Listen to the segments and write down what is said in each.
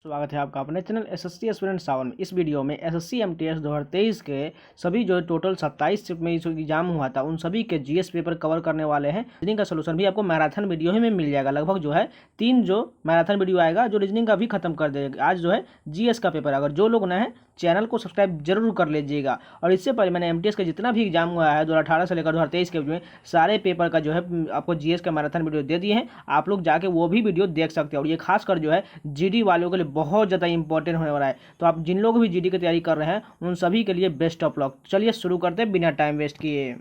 स्वागत है आपका अपने चैनल एसएससी एस्पिरेंट 7 में। इस वीडियो में एसएससी एमटीएस 2023 के सभी जो टोटल 27 शिफ्ट में एग्जाम हुआ था उन सभी के जीएस पेपर कवर करने वाले हैं। रीजनिंग का सोल्यूशन भी आपको मैराथन वीडियो ही में मिल जाएगा। लगभग जो है 3 जो मैराथन वीडियो आएगा जो रीजनिंग का भी खत्म कर देगा। आज जो है जीएस का पेपर, अगर जो लोग नए हैं चैनल को सब्सक्राइब जरूर कर लीजिएगा। और इससे पहले मैंने एमटीएस का जितना भी एग्जाम हुआ है 2018 से लेकर 2023 के में सारे पेपर का जो है आपको जीएस का मैराथन वीडियो दे दिए हैं। आप लोग जाके वो भी वीडियो देख सकते हैं। और ये खासकर जो है जीडी वालों के लिए बहुत ज़्यादा इंपॉर्टेंट होने वाला है। तो आप जिन लोग भी जीडी की तैयारी कर रहे हैं उन सभी के लिए बेस्ट ऑफ लक। चलिए शुरू करते हैं बिना टाइम वेस्ट किए।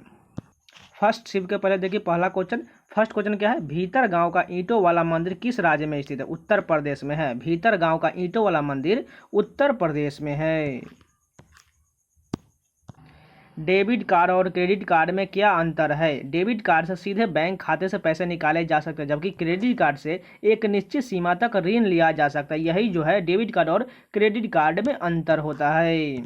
फर्स्ट शिफ्ट के पहले देखिए पहला क्वेश्चन। फर्स्ट क्वेश्चन क्या है? भीतर गांव का ईंटों वाला मंदिर किस राज्य में स्थित है? उत्तर प्रदेश में है। भीतर गांव का ईंटों वाला मंदिर उत्तर प्रदेश में है। डेबिट कार्ड और क्रेडिट कार्ड में क्या अंतर है? डेबिट कार्ड से सीधे बैंक खाते से पैसे निकाले जा सकते हैं, जबकि क्रेडिट कार्ड से एक निश्चित सीमा तक ऋण लिया जा सकता है। यही जो है डेबिट कार्ड और क्रेडिट कार्ड में अंतर होता है।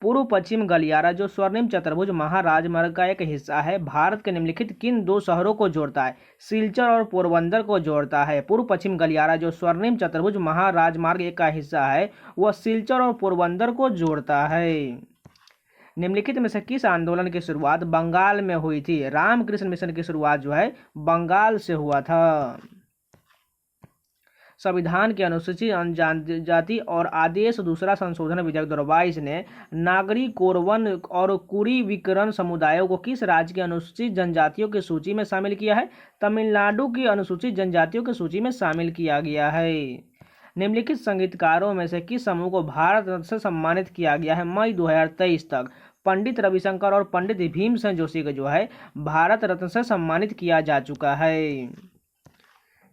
पूर्व पश्चिम गलियारा जो स्वर्णिम चतुर्भुज महाराजमार्ग का एक हिस्सा है, भारत के निम्नलिखित किन दो शहरों को जोड़ता है? सिलचर और पोरबंदर को जोड़ता है। पूर्व पश्चिम गलियारा जो स्वर्णिम चतुर्भुज महाराजमार्ग एक का हिस्सा है वह सिलचर और पोरबंदर को जोड़ता है। निम्नलिखित में से किस आंदोलन की शुरुआत बंगाल में हुई थी? रामकृष्ण मिशन की शुरुआत जो है बंगाल से हुआ था। संविधान के अनुसूचित जनजाति और आदेश दूसरा संशोधन विधेयक 2022 ने नागरी, कोरवन और कुरी विकरण समुदायों को किस राज्य की अनुसूचित जनजातियों की सूची में शामिल किया है? तमिलनाडु की अनुसूचित जनजातियों की सूची में शामिल किया गया है। निम्नलिखित संगीतकारों में से किस समूह को भारत रत्न से सम्मानित किया गया है मई 2023 तक? पंडित रविशंकर और पंडित भीमसेन जोशी को जो है भारत रत्न से सम्मानित किया जा चुका है।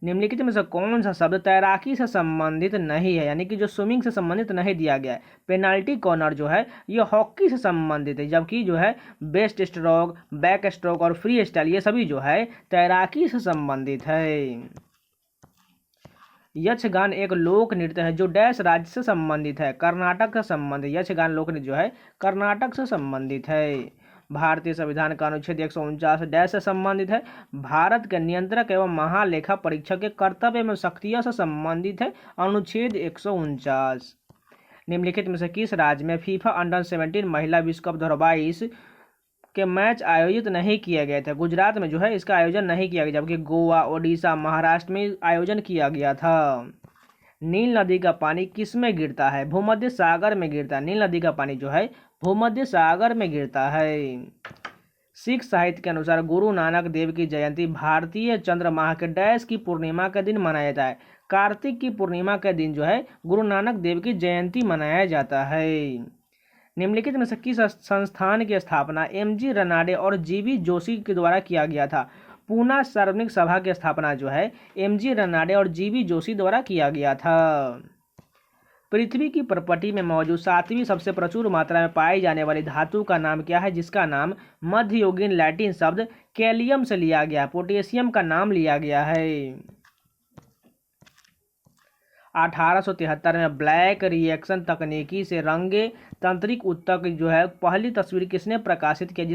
निम्नलिखित में से कौन सा शब्द तैराकी से संबंधित नहीं है, यानी कि जो स्विमिंग से संबंधित नहीं दिया गया है? पेनाल्टी कॉर्नर जो है ये हॉकी से संबंधित है, जबकि जो है बेस्ट स्ट्रोक, बैक स्ट्रोक और फ्री स्टाइल ये सभी जो है तैराकी से संबंधित है। यक्षगान एक लोक नृत्य है जो डैश राज्य से संबंधित है? कर्नाटक से संबंधित। यक्षगान लोक नृत्य जो है कर्नाटक से संबंधित है। भारतीय संविधान का अनुच्छेद 149 डैश से संबंधित है? भारत के नियंत्रक एवं महालेखा परीक्षक के कर्तव्य में शक्तियों से संबंधित है। अनुच्छेद 149। निम्नलिखित में से किस राज्य में फीफा अंडर 17 महिला विश्व कप 2022 के मैच आयोजित नहीं किए गए थे? गुजरात में जो है इसका आयोजन नहीं किया गया, जबकि गोवा, ओडिशा, महाराष्ट्र में आयोजन किया गया था। नील नदी का पानी किस में गिरता है? भूमध्य सागर में गिरता है। नील नदी का पानी जो है भूमध्य सागर में गिरता है। सिख साहित्य के अनुसार गुरु नानक देव की जयंती भारतीय चंद्र माह के डैश की पूर्णिमा के दिन मनाया जाता है? कार्तिक की पूर्णिमा के दिन जो है गुरु नानक देव की जयंती मनाया जाता है। निम्नलिखित में से किस संस्थान की स्थापना एमजी रनाडे और जीवी जोशी के द्वारा किया गया था? पूना सार्वजनिक सभा की स्थापना जो है एमजी रनाडे और जीवी जोशी द्वारा किया गया था। पृथ्वी की प्रपटी में मौजूद 7वीं सबसे प्रचुर मात्रा में पाई जाने वाली धातु का नाम क्या है, जिसका नाम मध्ययुगीन लैटिन शब्द कैलियम से लिया गया? पोटेशियम का नाम लिया गया है। 1873 में ब्लैक रिएक्शन तकनीकी से रंगे तंत्रिक ऊतक जो है पहली तस्वीर किसने प्रकाशित किया,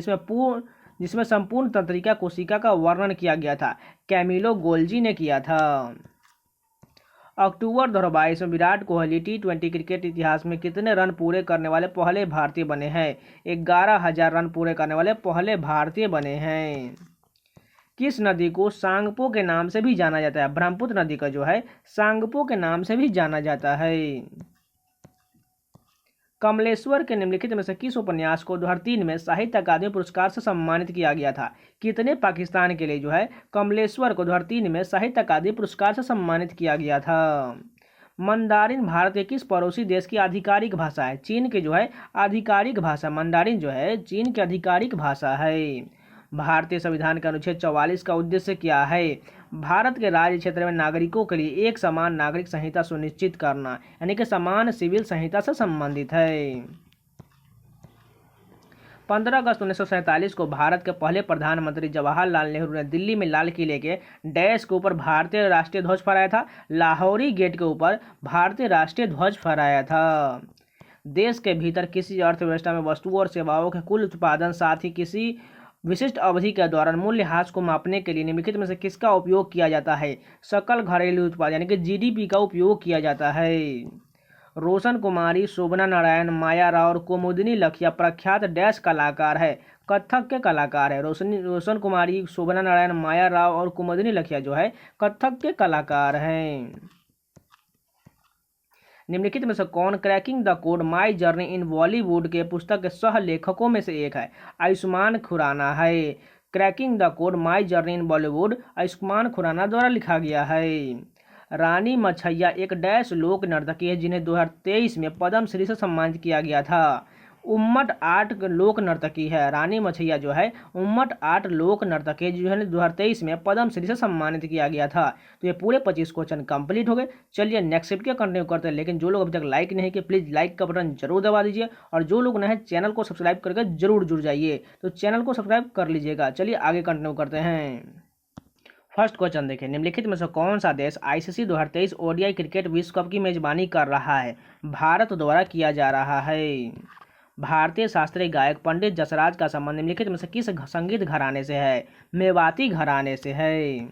जिसमें संपूर्ण तंत्रिका कोशिका का वर्णन किया गया था? कैमिलो गोल्जी ने किया था। अक्टूबर 2022 में विराट कोहली T20 क्रिकेट इतिहास में कितने रन पूरे करने वाले पहले भारतीय बने हैं? 11,000 रन पूरे करने वाले पहले भारतीय बने हैं। किस नदी को सांगपो के नाम से भी जाना जाता है? ब्रह्मपुत्र नदी का जो है सांगपो के नाम से भी जाना जाता है। कमलेश्वर के निम्नलिखित में से किस उपन्यास को 2003 में साहित्य अकादमी पुरस्कार से सम्मानित किया गया था? कितने पाकिस्तान के लिए जो है कमलेश्वर को 2003 में साहित्य अकादमी पुरस्कार से सम्मानित किया गया था। मंदारिन भारत के किस पड़ोसी देश की आधिकारिक भाषा है? चीन के जो है आधिकारिक भाषा मंदारिन जो है चीन की आधिकारिक भाषा है। भारतीय संविधान का अनुच्छेद 44 का उद्देश्य क्या है? भारत के राज्य क्षेत्र में नागरिकों के लिए एक समान नागरिक संहिता सुनिश्चित करना, यानी कि समान सिविल संहिता से संबंधित है। 15 अगस्त 1947 को भारत के पहले प्रधानमंत्री जवाहरलाल नेहरू ने दिल्ली में लाल किले के डैश के ऊपर भारतीय राष्ट्रीय ध्वज फहराया था? लाहौरी गेट के ऊपर भारतीय राष्ट्रीय ध्वज फहराया था। देश के भीतर किसी अर्थव्यवस्था में वस्तुओं और सेवाओं के कुल उत्पादन साथ ही किसी विशिष्ट अवधि के दौरान मूल्यह्रास को मापने के लिए निम्नलिखित में से किसका उपयोग किया जाता है? सकल घरेलू उत्पाद यानी कि जीडीपी का उपयोग किया जाता है। रोशन कुमारी, शोभना नारायण, माया राव और कुमुदिनी लखिया प्रख्यात डैश कलाकार है? कथक के कलाकार है। रोशन कुमारी, शोभना नारायण, माया राव और कुमुदिनी लखिया जो है कथक के कलाकार हैं। निम्नलिखित में से कौन cracking the code my journey in Bollywood के पुस्तक के सह लेखकों में से एक है? आयुष्मान खुराना है। Cracking the code my journey in Bollywood Ayushmann Khurana द्वारा लिखा गया है। रानी मछैया एक डैश लोक नर्तकी है जिन्हें 2023 में पद्मश्री से सम्मानित किया गया था। उम्मट आर्ट लोक नर्तकी है। रानी मछैया जो है उम्मट आर्ट लोक नर्तकी जो है 2023 में पद्मश्री से सम्मानित किया गया था। तो ये पूरे 25 क्वेश्चन कंप्लीट हो गए। चलिए नेक्स्ट शिफ्ट के कंटिन्यू करते हैं, लेकिन जो लोग अभी तक लाइक नहीं किए प्लीज़ लाइक का बटन जरूर दबा दीजिए, और जो लोग नए चैनल को सब्सक्राइब करके जरूर जुड़ जाइए। तो चैनल को सब्सक्राइब कर लीजिएगा। चलिए आगे कंटिन्यू करते हैं। फर्स्ट क्वेश्चन देखिए, निम्नलिखित में से कौन सा देश आईसीसी 2023 ओडीआई क्रिकेट विश्व कप की मेजबानी कर रहा है? भारत द्वारा किया जा रहा है। भारतीय शास्त्रीय गायक पंडित जसराज का संबंध निम्नलिखित में से किस संगीत घराने से है? मेवाती घराने से है।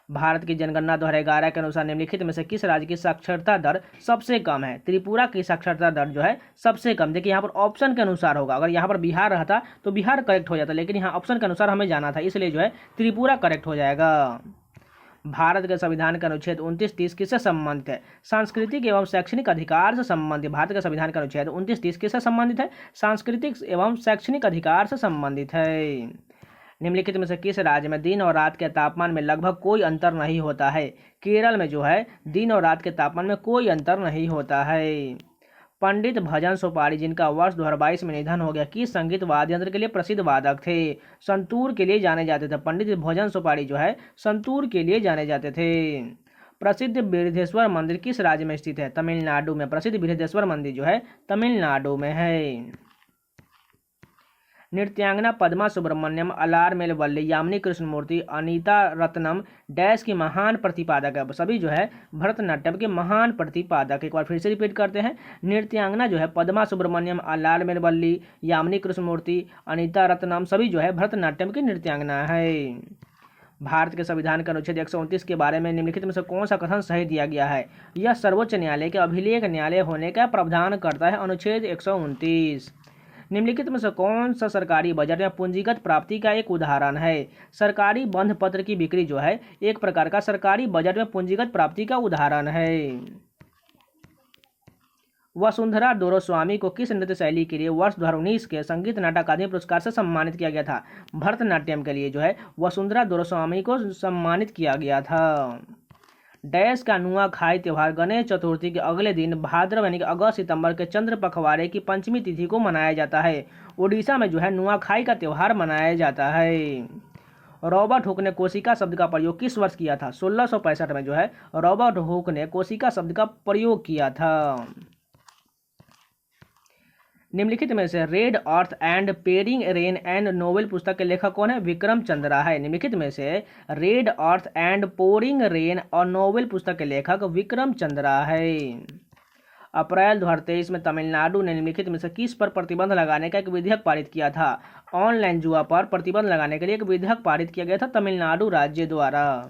भारत की जनगणना 2011 के अनुसार निम्नलिखित में से किस राज्य की साक्षरता दर सबसे कम है? त्रिपुरा की साक्षरता दर जो है सबसे कम। देखिए यहाँ पर ऑप्शन के अनुसार होगा, अगर यहाँ पर बिहार रहता तो बिहार करेक्ट हो जाता, लेकिन यहाँ ऑप्शन के अनुसार हमें जाना था, इसलिए जो है त्रिपुरा करेक्ट हो जाएगा। भारत के संविधान का अनुच्छेद 29-30 किससे संबंधित है? सांस्कृतिक एवं शैक्षणिक अधिकार से संबंधित। भारत के संविधान का अनुच्छेद 29-30 किससे संबंधित है? सांस्कृतिक एवं शैक्षणिक अधिकार से संबंधित है। निम्नलिखित में से किस राज्य में दिन और रात के तापमान में लगभग कोई अंतर नहीं होता है? केरल में जो है दिन और रात के तापमान में कोई अंतर नहीं होता है। पंडित भजन सोपारी जिनका वर्ष 2022 में निधन हो गया, किस संगीत वाद्य यंत्र के लिए प्रसिद्ध वादक थे? संतूर के लिए जाने जाते थे। पंडित भजन सोपारी जो है संतूर के लिए जाने जाते थे। प्रसिद्ध बृहदेश्वर मंदिर किस राज्य में स्थित है? तमिलनाडु में। प्रसिद्ध बृहदेश्वर मंदिर जो है तमिलनाडु में है। नृत्यांगना पद्मा सुब्रमण्यम, अलारमेल वल्ली, यामिनी कृष्णमूर्ति, अनीता रत्नम डैश की महान प्रतिपादक है? सभी जो है भरतनाट्यम के महान प्रतिपादक। एक बार फिर से रिपीट करते हैं। नृत्यांगना जो है पद्मा सुब्रमण्यम, अलारमेल वल्ली, यामिनी कृष्णमूर्ति, अनीता रत्नम सभी जो है भरतनाट्यम की नृत्यांगना है। भारत के संविधान के अनुच्छेद 129 के बारे में निम्नलिखित में से कौन सा कथन सही दिया गया है? यह सर्वोच्च न्यायालय के अभिलेख न्यायालय होने का प्रावधान करता है। अनुच्छेद 129। निम्नलिखित में से कौन सा सरकारी बजट में पूंजीगत प्राप्ति का एक उदाहरण है? सरकारी बंध पत्र की बिक्री जो है एक प्रकार का सरकारी बजट में पूंजीगत प्राप्ति का उदाहरण है। वसुंधरा दोरोस्वामी को किस नृत्य शैली के लिए वर्ष 2019 के संगीत नाटक अकादमी पुरस्कार से सम्मानित किया गया था? भरतनाट्यम के लिए जो है वसुंधरा दोरोस्वामी को सम्मानित किया गया था। डैश का नुआखाई त्यौहार गणेश चतुर्थी के अगले दिन भाद्रव यानी कि अगस्त सितंबर के चंद्र पखवाड़े की पंचमी तिथि को मनाया जाता है। उड़ीसा में जो है नुआखाई का त्यौहार मनाया जाता है। रॉबर्ट हुक ने कोशिका शब्द का प्रयोग किस वर्ष किया था? 1665 में जो है रॉबर्ट हुक ने कोशिका शब्द का प्रयोग किया था। निम्नलिखित में से red earth and pairing rain and novel पुस्तक के लेखक कौन है? विक्रम चंद्रा है। निम्नलिखित में से red earth and pouring rain और नोवेल पुस्तक के लेखक विक्रम चंद्रा है। अप्रैल 2023 में तमिलनाडु ने निम्नलिखित में से किस पर प्रतिबंध लगाने का एक विधेयक पारित किया था? ऑनलाइन जुआ पर प्रतिबंध लगाने के लिए एक विधेयक पारित किया गया था तमिलनाडु राज्य द्वारा।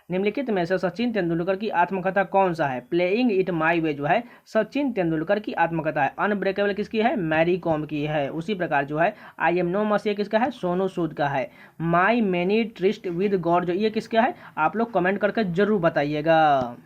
निम्नलिखित में से सचिन तेंदुलकर की आत्मकथा कौन सा है? प्लेइंग इट माई वे जो है सचिन तेंदुलकर की आत्मकथा है। अनब्रेकेबल किसकी है? मैरी कॉम की है। उसी प्रकार जो है आई एम नो मसीह किसका है? सोनू सूद का है। माई मेनी ट्रिस्ट विद गॉड जो ये किसका है? आप लोग कमेंट करके जरूर बताइएगा।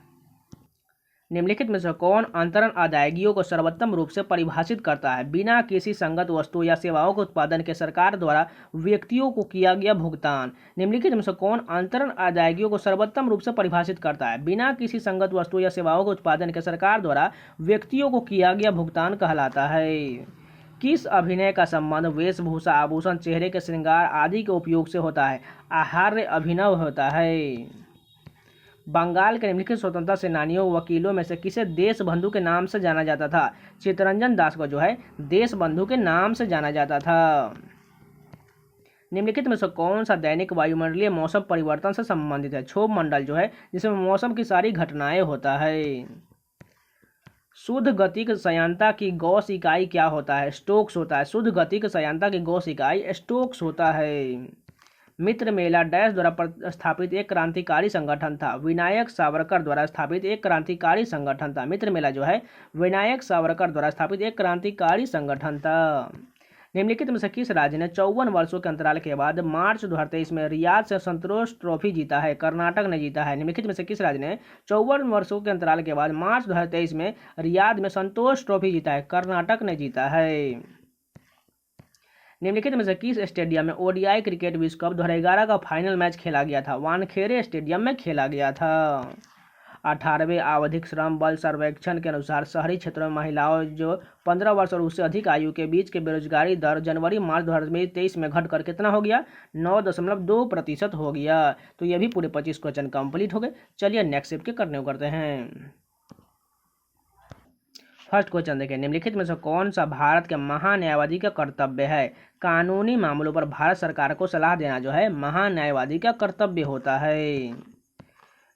निम्नलिखित में से कौन अंतरण अदायगियों को सर्वोत्तम रूप से परिभाषित करता है? बिना किसी संगत वस्तु या सेवाओं के उत्पादन के सरकार द्वारा व्यक्तियों को किया गया भुगतान। निम्नलिखित में से कौन अंतरण अदायगियों को सर्वोत्तम रूप से परिभाषित करता है? बिना किसी संगत वस्तु या सेवाओं के उत्पादन के सरकार द्वारा व्यक्तियों को किया गया भुगतान कहलाता है। किस अभिनय का संबंध वेशभूषा, आभूषण, चेहरे के श्रृंगार आदि के उपयोग से होता है? आहार्य अभिनव होता है। बंगाल के निम्नलिखित स्वतंत्रता सेनानियों वकीलों में से किसे देश बंधु के नाम से जाना जाता था? चित्तरंजन दास को जो है देश बंधु के नाम से जाना जाता था। निम्नलिखित में से कौन सा दैनिक वायुमंडलीय मौसम परिवर्तन से संबंधित है? क्षोभ मंडल जो है जिसमें मौसम की सारी घटनाएं होता है। शुद्ध गतिक संयंत्र की गॉस इकाई क्या होता है? स्टोक्स होता है। शुद्ध गतिक संयंत्र की गॉस इकाई स्टोक्स होता है। मित्र मेला डैश द्वारा स्थापित एक क्रांतिकारी संगठन था। विनायक सावरकर द्वारा स्थापित एक क्रांतिकारी संगठन था। मित्र मेला जो है विनायक सावरकर द्वारा स्थापित एक क्रांतिकारी संगठन था। निम्नलिखित में से किस राज्य ने 54 वर्षों के अंतराल के बाद मार्च 2023 में रियाद से संतोष ट्रॉफी जीता है? कर्नाटक ने जीता है। निम्नलिखित में से किस राज्य ने 54 वर्षों के अंतराल के बाद मार्च 2023 में रियाद में संतोष ट्रॉफी जीता है? कर्नाटक ने जीता है। निम्नलिखित में से किस स्टेडियम में ओडीआई क्रिकेट विश्व कप 2011 का फाइनल मैच खेला गया था? वानखेड़े स्टेडियम में खेला गया था। 18वें आवधिक श्रम बल सर्वेक्षण के अनुसार शहरी क्षेत्रों में महिलाओं जो 15 वर्ष और उससे अधिक आयु के बीच के बेरोजगारी दर जनवरी मार्च 2023 में घटकर कितना हो गया? 9.2% हो गया। तो ये भी पूरे 25 क्वेश्चन कंप्लीट हो गए। चलिए नेक्स्ट स्टेप के करते हैं। फर्स्ट क्वेश्चन देखिए, निम्नलिखित में से कौन सा भारत के महान्यायवादी का कर्तव्य है? कानूनी मामलों पर भारत सरकार को सलाह देना जो है महान्यायवादी का कर्तव्य होता है।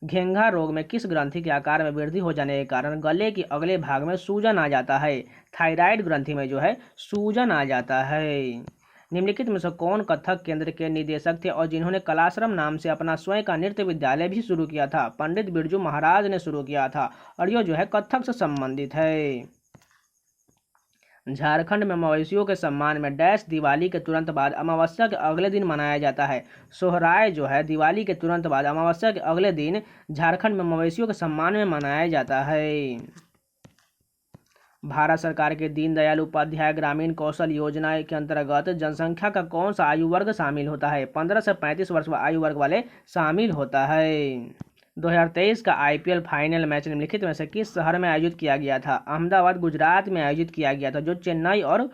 घेंघा रोग में किस ग्रंथि के आकार में वृद्धि हो जाने के कारण गले के अगले भाग में सूजन आ जाता है? थायराइड ग्रंथि में जो है सूजन आ जाता है। निम्नलिखित में से कौन कथक केंद्र के निदेशक थे और जिन्होंने कलाश्रम नाम से अपना स्वयं का नृत्य विद्यालय भी शुरू किया था? पंडित बिरजू महाराज ने शुरू किया था और यह जो है कथक से संबंधित है। झारखंड में मवेशियों के सम्मान में डैश दिवाली के तुरंत बाद अमावस्या के अगले दिन मनाया जाता है? सोहराय जो है दिवाली के तुरंत बाद अमावस्या के अगले दिन झारखंड में मवेशियों के सम्मान में मनाया जाता है। भारत सरकार के दीनदयाल उपाध्याय ग्रामीण कौशल योजना के अंतर्गत जनसंख्या का कौन सा आयु वर्ग शामिल होता है? 15 से 35 वर्ष आयु वर्ग वाले शामिल होता है। 2023 का आईपीएल फाइनल मैच निम्नलिखित में से किस शहर में आयोजित किया गया था? अहमदाबाद गुजरात में आयोजित किया गया था, जो चेन्नई और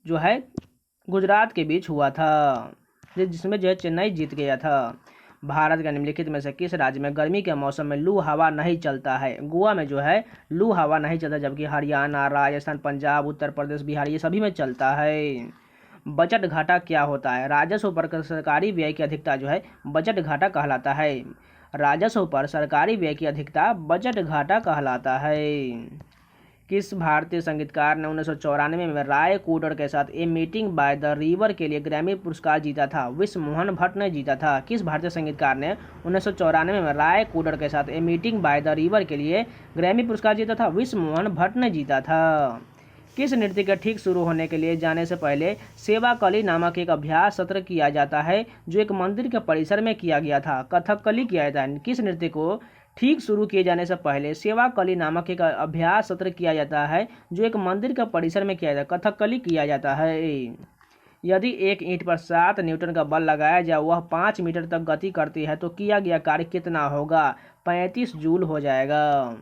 जो है गुजरात के बीच हुआ था, जिसमें जो है चेन्नई जीत गया था। भारत के निम्नलिखित में से किस राज्य में गर्मी के मौसम में लू हवा नहीं चलता है? गोवा में जो है लू हवा नहीं चलता, जबकि हरियाणा, राजस्थान, पंजाब, उत्तर प्रदेश, बिहार ये सभी में चलता है। बजट घाटा क्या होता है? राजस्व पर सरकारी व्यय की अधिकता जो है बजट घाटा कहलाता है। राजस्व पर सरकारी व्यय की अधिकता बजट घाटा कहलाता है। किस भारतीय संगीतकार ने 1994 में राय कूडर के साथ a meeting by the river के लिए ग्रैमी पुरस्कार जीता था? विश्व मोहन भट्ट ने जीता था। किस भारतीय संगीतकार ने 1994 में राय कूडर के साथ a meeting by the river के लिए ग्रैमी पुरस्कार जीता था? विश्व मोहन भट्ट ने जीता था। किस नृत्य के ठीक शुरू होने के लिए जाने से पहले सेवाकली नामक एक अभ्यास सत्र किया जाता है, जो एक मंदिर के परिसर में किया गया था? कथकली किया जाता है। किस नृत्य को ठीक शुरू किए जाने से पहले सेवाकली नामक एक अभ्यास सत्र किया जाता है, जो एक मंदिर के परिसर में किया जाता है? कथकली किया जाता है। यदि एक ईंट पर 7 न्यूटन का बल लगाया जाए, वह 5 मीटर तक गति करती है, तो किया गया कार्य कितना होगा? 35 जूल हो जाएगा।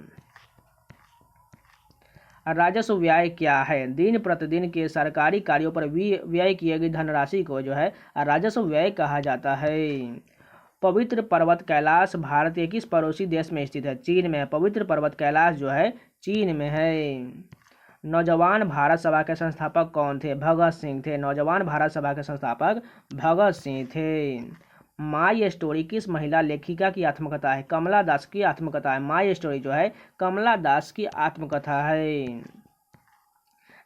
राजस्व व्यय क्या है? दिन प्रतिदिन के सरकारी कार्यों पर व्यय किए गई धनराशि को जो है राजस्व व्यय कहा जाता है। पवित्र पर्वत कैलाश भारत के किस पड़ोसी देश में स्थित है? चीन में है। पवित्र पर्वत कैलाश जो है चीन में है। नौजवान भारत सभा के संस्थापक कौन थे? भगत सिंह थे। नौजवान भारत सभा के संस्थापक भगत सिंह थे। माई स्टोरी किस महिला लेखिका की आत्मकथा है? कमला दास की आत्मकथा है। माई स्टोरी जो है कमला दास की आत्मकथा है।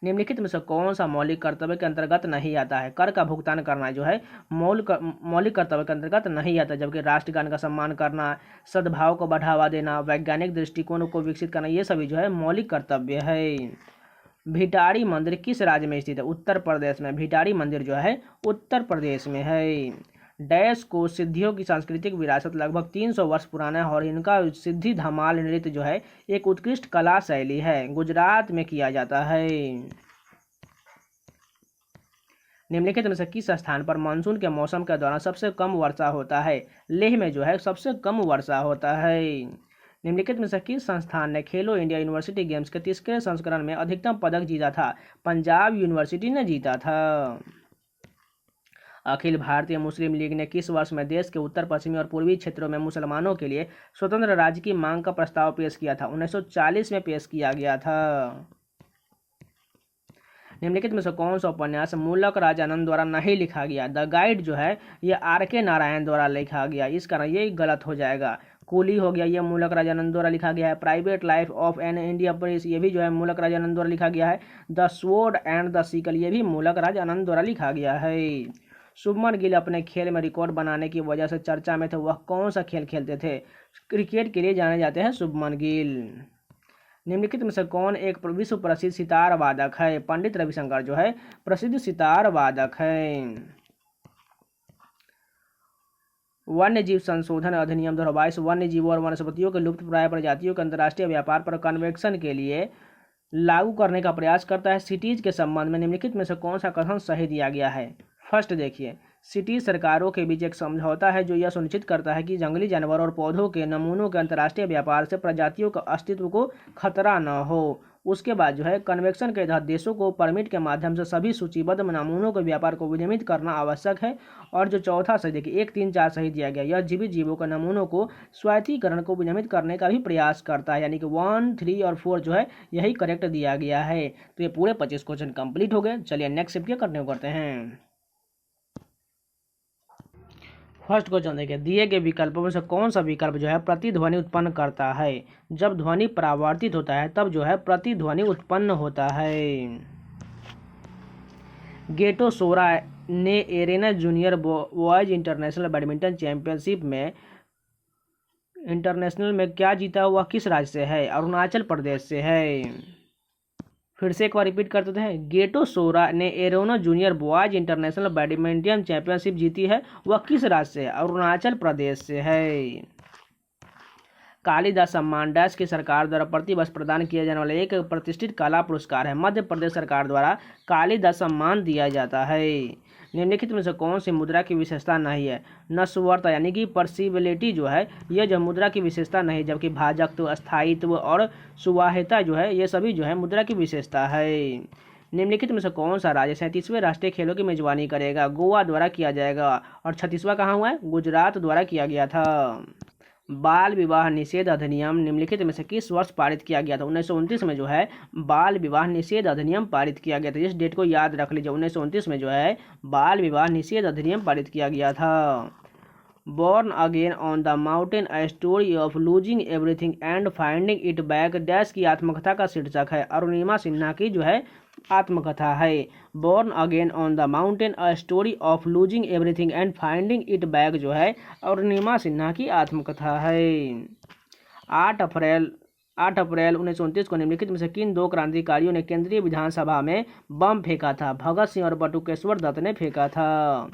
निम्नलिखित में से कौन सा मौलिक कर्तव्य के अंतर्गत नहीं आता है? कर का भुगतान करना जो है मौलिक कर्तव्य के अंतर्गत नहीं आता, जबकि राष्ट्रगान का सम्मान करना, सद्भाव को बढ़ावा देना, वैज्ञानिक दृष्टिकोण को विकसित करना, ये सभी जो है मौलिक कर्तव्य है। भिटारी मंदिर किस राज्य में स्थित है? उत्तर प्रदेश में। भिटारी मंदिर जो है उत्तर प्रदेश में है। डैश को सिद्धियों की सांस्कृतिक विरासत लगभग 300 वर्ष पुराना है और इनका सिद्धि धमाल नृत्य जो है एक उत्कृष्ट कला शैली है, गुजरात में किया जाता है। निम्नलिखित में से किस स्थान पर मानसून के मौसम के दौरान सबसे कम वर्षा होता है? लेह में जो है सबसे कम वर्षा होता है। निम्नलिखित में से किस संस्थान ने खेलो इंडिया यूनिवर्सिटी गेम्स के 30वें संस्करण में अधिकतम पदक जीता था? पंजाब यूनिवर्सिटी ने जीता था। अखिल भारतीय मुस्लिम लीग ने किस वर्ष में देश के उत्तर पश्चिमी और पूर्वी क्षेत्रों में मुसलमानों के लिए स्वतंत्र राज्य की मांग का प्रस्ताव पेश किया था? 1940 में पेश किया गया था। निम्नलिखित में से कौन सा उपन्यास मूलक राजानंद द्वारा नहीं लिखा गया? द गाइड जो है ये आर के नारायण द्वारा लिखा गया, इस कारण ये गलत हो जाएगा। कूली हो गया, ये मूलक राजानंद द्वारा लिखा गया है। Private life of an India press, ये भी जो है मूलक राजानंद द्वारा लिखा गया है। The sword and the sickle, ये भी मूलक राजानंद द्वारा लिखा गया है। शुभमन गिल अपने खेल में रिकॉर्ड बनाने की वजह से चर्चा में थे, वह कौन सा खेल खेलते थे? क्रिकेट के लिए जाने जाते हैं शुभमन गिल। निम्नलिखित में से कौन एक विश्व प्रसिद्ध सितार वादक है? पंडित रविशंकर जो है प्रसिद्ध सितार वादक है। वन्य जीव संशोधन अधिनियम 2022 वन्य जीवों और वनस्पतियों के लुप्त प्राय प्रजातियों के अंतर्राष्ट्रीय व्यापार पर कन्वेंशन के लिए लागू करने का प्रयास करता है। सिटीज के संबंध में निम्नलिखित में से कौन सा कथन सही दिया गया है? फर्स्ट देखिए, सिटी सरकारों के बीच एक समझौता है जो यह सुनिश्चित करता है कि जंगली जानवर और पौधों के नमूनों के अंतर्राष्ट्रीय व्यापार से प्रजातियों का अस्तित्व को खतरा न हो। उसके बाद जो है कन्वेंशन के तहत देशों को परमिट के माध्यम से सभी सूचीबद्ध नमूनों के व्यापार को विनियमित करना आवश्यक है। और जो चौथा सही देखिए 1, 3, 4 सही दिया गया, यह जीवित जीवों के नमूनों को स्वायत्तीकरण को विनियमित करने का भी प्रयास करता है, यानी कि 1, 3 और 4 जो है यही करेक्ट दिया गया है। तो ये पूरे 25 क्वेश्चन कंप्लीट हो गए। चलिए नेक्स्ट शिफ्ट करने को करते हैं। फर्स्ट क्वेश्चन देखिए, दिए गए विकल्पों में से कौन सा विकल्प जो है प्रतिध्वनि उत्पन्न करता है? जब ध्वनि परावर्तित होता है तब जो है प्रतिध्वनि उत्पन्न होता है। गेटो सोरा ने एरेना जूनियर बॉयज इंटरनेशनल में क्या जीता हुआ किस राज्य से है? अरुणाचल प्रदेश से है। फिर से एक बार रिपीट कर देते हैं, गेटो सोरा ने एरोना junior boys international badminton championship जीती है, वह किस राज्य से है? अरुणाचल प्रदेश से है। कालिदास सम्मान डैश की सरकार द्वारा प्रतिवर्ष प्रदान किया जाने वाला एक प्रतिष्ठित कला पुरस्कार है। मध्य प्रदेश सरकार द्वारा कालिदास सम्मान दिया जाता है। निम्नलिखित में से कौन सी मुद्रा की विशेषता नहीं है? नस्वर्ता यानी कि पर्सिबिलिटी जो है यह जो मुद्रा की विशेषता नहीं, जबकि भाजकत्व, स्थायित्व और सुवाह्यता जो है ये सभी जो है मुद्रा की विशेषता है। निम्नलिखित में से कौन सा राज्य 37वें राष्ट्रीय खेलों की मेजबानी करेगा? गोवा द्वारा किया जाएगा। और 36वां कहाँ हुआ है? गुजरात द्वारा किया गया था। बाल विवाह निषेध अधिनियम निम्नलिखित में से किस वर्ष पारित किया गया था? 1929 में जो है बाल विवाह निषेध अधिनियम पारित किया गया था। इस डेट को याद रख लीजिए, 1929 में जो है बाल विवाह निषेध अधिनियम पारित किया गया था। Born again on the mountain a story of losing everything and finding it back dash की आत्मकथा का शीर्षक है। अरुणिमा सिन्हा की जो है आत्मकथा है। Born again on the mountain a story of losing everything and finding it back जो है अरुणिमा सिन्हा की आत्मकथा है। 8 अप्रैल 1929 को निम्नलिखित में से किन 2 क्रांतिकारियों ने केंद्रीय विधानसभा में बम फेंका था? भगत सिंह और बटुकेश्वर दत्त ने फेंका था।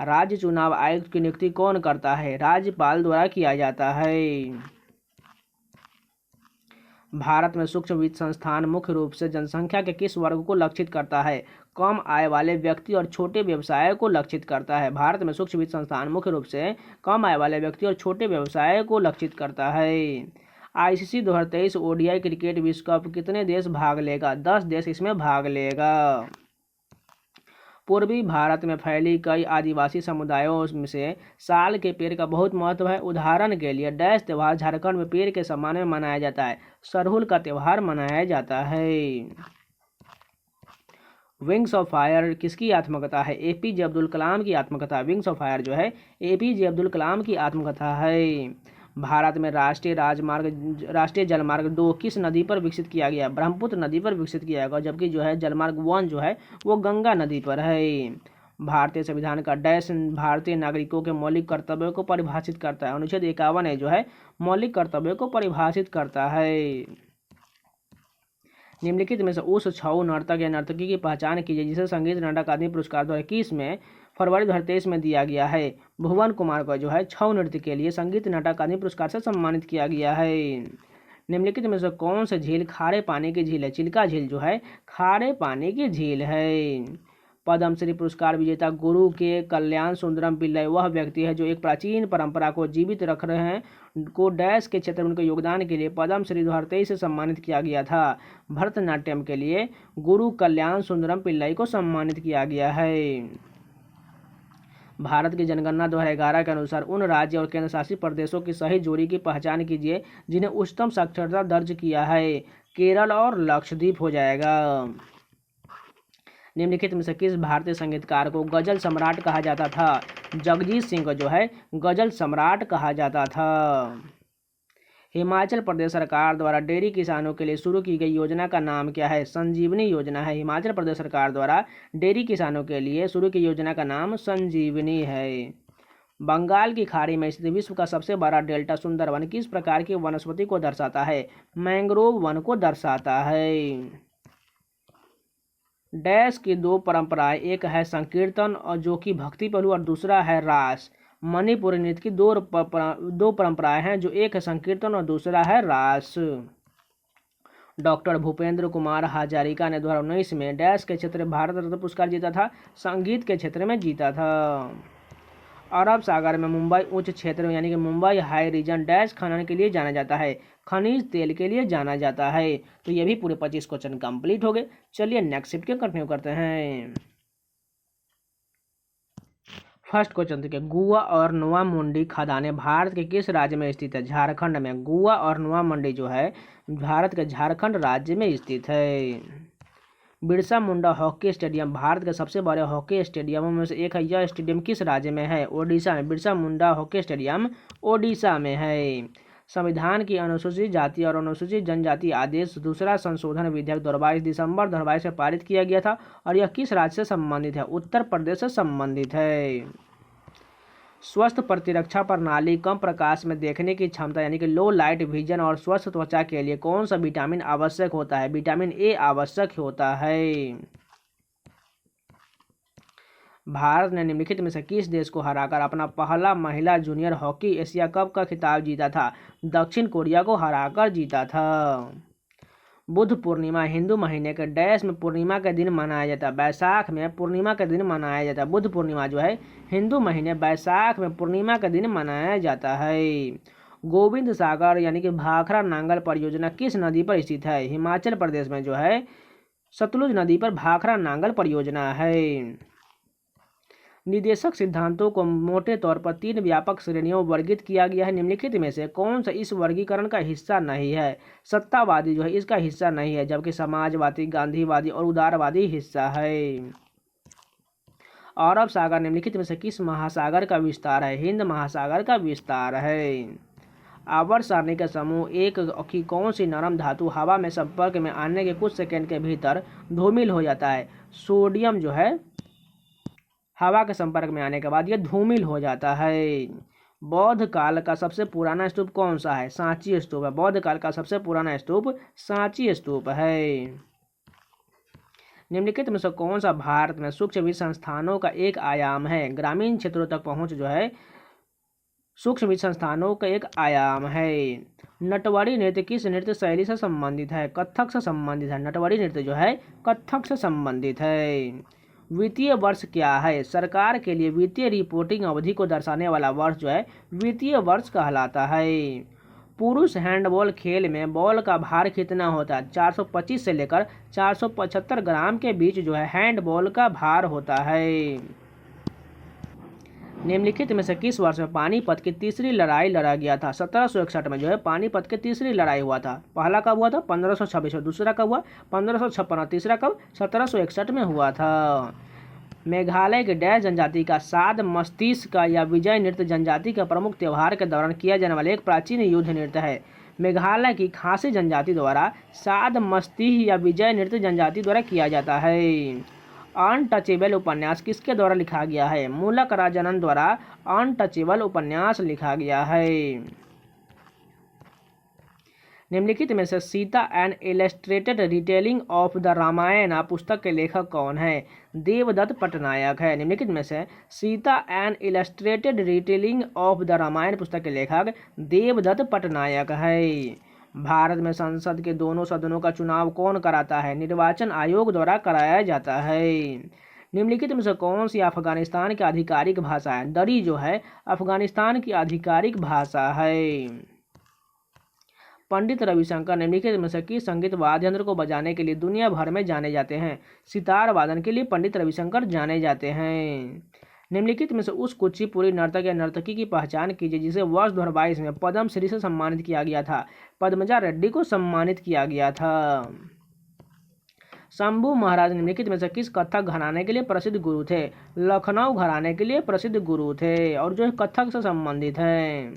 राज्य चुनाव आयुक्त की नियुक्ति कौन करता है? राज्यपाल द्वारा किया जाता है। भारत में सूक्ष्म वित्त संस्थान मुख्य रूप से जनसंख्या के किस वर्ग को लक्षित करता है? कम आय वाले व्यक्ति और छोटे व्यवसाय को लक्षित करता है। भारत में सूक्ष्म वित्त संस्थान मुख्य रूप से कम आय वाले व्यक्ति और छोटे व्यवसाय को लक्षित करता है। आईसीसी 2023 ओडीआई क्रिकेट विश्व कप कितने देश भाग लेगा? 10 देश इसमें भाग लेगा। पूर्वी भारत में फैली कई आदिवासी समुदायों में से साल के पेड़ का बहुत महत्व है। उदाहरण के लिए डैश त्यौहार झारखंड में पेड़ के सम्मान में मनाया जाता है। सरहुल का त्यौहार मनाया जाता है। विंग्स ऑफ फायर किसकी आत्मकथा है? एपीजे अब्दुल कलाम की आत्मकथा। विंग्स ऑफ फायर जो है एपीजे अब्दुल कलाम की आत्मकथा है। भारत में राष्ट्रीय जलमार्ग 2 किस नदी पर विकसित किया गया? ब्रह्मपुत्र नदी पर विकसित किया गया, जबकि जो है जलमार्ग 1 जो है वो गंगा नदी पर है। भारतीय संविधान का डैश भारतीय नागरिकों के मौलिक कर्तव्यों को परिभाषित करता है। अनुच्छेद 51 है जो है मौलिक कर्तव्यों को परिभाषित करता है। निम्नलिखित में से उस छऊ नर्तक या नर्तकी की पहचान कीजिए जिसे संगीत नाटक अकादमी पुरस्कार 2021 में फरवरी 2023 में दिया गया है। भुवन कुमार को जो है छऊ नृत्य के लिए संगीत नाटक अकादमी पुरस्कार से सम्मानित किया गया है। निम्नलिखित में से कौन से झील खारे पानी की झील है? चिल्का झील जो है खारे पानी की झील है। पद्मश्री पुरस्कार विजेता गुरु के कल्याण सुंदरम पिल्लई वह व्यक्ति है जो एक प्राचीन परंपरा को जीवित रख रहे हैं को डैश के क्षेत्र में उनके योगदान के लिए पद्मश्री 2023 से सम्मानित किया गया था। भरतनाट्यम के लिए गुरु कल्याण सुंदरम पिल्लई को सम्मानित किया गया है। भारत की जनगणना 2011 के अनुसार उन राज्य और केंद्र शासित प्रदेशों की सही जोड़ी की पहचान कीजिए जिन्हें उच्चतम साक्षरता दर्ज किया है। केरल और लक्षद्वीप हो जाएगा। निम्नलिखित में से किस भारतीय संगीतकार को गजल सम्राट कहा जाता था? जगजीत सिंह को जो है गजल सम्राट कहा जाता था। हिमाचल प्रदेश सरकार द्वारा डेयरी किसानों के लिए शुरू की गई योजना का नाम क्या है? संजीवनी योजना है। हिमाचल प्रदेश सरकार द्वारा डेयरी किसानों के लिए शुरू की योजना का नाम संजीवनी है। बंगाल की खाड़ी में स्थित विश्व का सबसे बड़ा डेल्टा सुंदरवन किस प्रकार की वनस्पति को दर्शाता है? मैंग्रोव वन को दर्शाता है। डैश की दो परंपराएं, एक है संकीर्तन और जो कि भक्ति पहलू और दूसरा है रास। मणिपुरी नृत्य की दो परंपराएं हैं, जो एक है संकीर्तन और दूसरा है रास। डॉक्टर भूपेंद्र कुमार हजारिका ने 2019 में डैश के क्षेत्र में भारत रत्न पुरस्कार जीता था, संगीत के क्षेत्र में जीता था। अरब सागर में मुंबई उच्च क्षेत्र में यानी कि मुंबई हाई रीजन डैश खनन के लिए जाना जाता है? खनिज तेल के लिए जाना जाता है। तो ये भी पूरे 25 क्वेश्चन कंप्लीट हो गए। चलिए नेक्स्ट शिफ्ट के कंटिन्यू करते हैं। फर्स्ट क्वेश्चन देखिए, गुआ और नोआ मुंडी खदानें भारत के किस राज्य में स्थित है? झारखंड में। गुआ और नोआ मुंडी जो है भारत के झारखंड राज्य में स्थित है। बिरसा मुंडा हॉकी स्टेडियम भारत के सबसे बड़े हॉकी स्टेडियमों में से एक है। यह स्टेडियम किस राज्य में है? ओडिशा में। बिरसा मुंडा हॉकी स्टेडियम ओडिशा में है। संविधान की अनुसूचित जाति और अनुसूचित जनजाति आदेश दूसरा संशोधन विधेयक 22 दिसंबर 2022 में पारित किया गया था और यह किस राज्य से संबंधित है? उत्तर प्रदेश से संबंधित है। स्वस्थ प्रतिरक्षा प्रणाली कम प्रकाश में देखने की क्षमता यानी कि लो लाइट विजन और स्वस्थ त्वचा के लिए कौन सा विटामिन आवश्यक होता है? विटामिन ए आवश्यक होता है। भारत ने निम्नलिखित में से किस देश को हराकर अपना पहला महिला जूनियर हॉकी एशिया कप का खिताब जीता था? दक्षिण कोरिया को हराकर जीता था। बुद्ध पूर्णिमा हिंदू महीने के डैश में पूर्णिमा के दिन मनाया जाता है? बैसाख में पूर्णिमा के दिन मनाया जाता है। बुद्ध पूर्णिमा जो है हिंदू महीने बैसाख में पूर्णिमा के दिन मनाया जाता है। गोविंद सागर यानी कि भाखड़ा नांगल परियोजना किस नदी पर स्थित है? हिमाचल प्रदेश में जो है सतलुज नदी पर भाखड़ा नांगल परियोजना है। निदेशक सिद्धांतों को मोटे तौर पर 3 व्यापक श्रेणियों में वर्गीकृत किया गया है। निम्नलिखित में से कौन सा इस वर्गीकरण का हिस्सा नहीं है? सत्तावादी जो है इसका हिस्सा नहीं है, जबकि समाजवादी, गांधीवादी और उदारवादी हिस्सा है। अरब सागर निम्नलिखित में से किस महासागर का विस्तार है? हिंद महासागर का विस्तार है। आवर्त सारणी का समूह एक की कौन सी नरम धातु हवा में संपर्क में आने के कुछ सेकंड के भीतर धूमिल हो जाता है? सोडियम जो है हवा के संपर्क में आने के बाद यह धूमिल हो जाता है। बौद्ध काल का सबसे पुराना स्तूप कौन सा है? सांची स्तूप है। बौद्ध काल का सबसे पुराना स्तूप सांची स्तूप है। निम्नलिखित में से कौन सा भारत में सूक्ष्म वित्त संस्थानों का एक आयाम है? ग्रामीण क्षेत्रों तक पहुंच जो है सूक्ष्म वित्त संस्थानों का एक आयाम है। नटवरी नृत्य किस नृत्य शैली से संबंधित है? कथक से संबंधित है। नटवरी नृत्य जो है कथक से संबंधित है। वित्तीय वर्ष क्या है? सरकार के लिए वित्तीय रिपोर्टिंग अवधि को दर्शाने वाला वर्ष जो है वित्तीय वर्ष कहलाता है। पुरुष हैंडबॉल खेल में बॉल का भार कितना होता है? 425 से लेकर 475 ग्राम के बीच जो है हैंडबॉल का भार होता है। निम्नलिखित में से किस वर्ष में पानीपत की तीसरी लड़ाई लड़ा गया था? 1761 में जो है पानीपत की तीसरी लड़ाई हुआ था। पहला कब हुआ था? 1526 में। दूसरा कब हुआ? 1556 और तीसरा कब? 1761 में हुआ था। मेघालय के डैश जनजाति का साद मस्तिष्क का या विजय नृत्य जनजाति का प्रमुख त्यौहार के दौरान किया जाने वाला एक प्राचीन युद्ध नृत्य है। मेघालय की खासी जनजाति द्वारा साद मस्तिष्क या विजय नृत्य जनजाति द्वारा किया जाता है। अनटचेबल उपन्यास किसके द्वारा लिखा गया है? मूलक राजानंद द्वारा अनटचेबल उपन्यास लिखा गया है। निम्नलिखित में से Sita an illustrated retelling of the Ramayana पुस्तक के लेखक कौन है? देवदत्त पटनायक है। निम्नलिखित में से Sita an illustrated retelling of the Ramayana पुस्तक के लेखक देवदत्त पटनायक है। भारत में संसद के दोनों सदनों का चुनाव कौन कराता है? निर्वाचन आयोग द्वारा कराया जाता है। निम्नलिखित में से कौन सी अफगानिस्तान की आधिकारिक भाषा है? दरी जो है अफगानिस्तान की आधिकारिक भाषा है। पंडित रविशंकर निम्नलिखित में से किस संगीत वाद्य यंत्र को बजाने के लिए दुनिया भर में जाने जाते हैं? सितार वादन के लिए पंडित रविशंकर जाने जाते हैं। निम्नलिखित में से उस कुचिपुड़ी नर्तक या नर्तकी की पहचान कीजिए जिसे वर्ष 2022 में पद्म श्री से सम्मानित किया गया था। पद्मजा रेड्डी को सम्मानित किया गया था। शंभू महाराज निम्नलिखित में से किस कथक घराने के लिए प्रसिद्ध गुरु थे? लखनऊ घराने के लिए प्रसिद्ध गुरु थे और जो कथक से संबंधित हैं।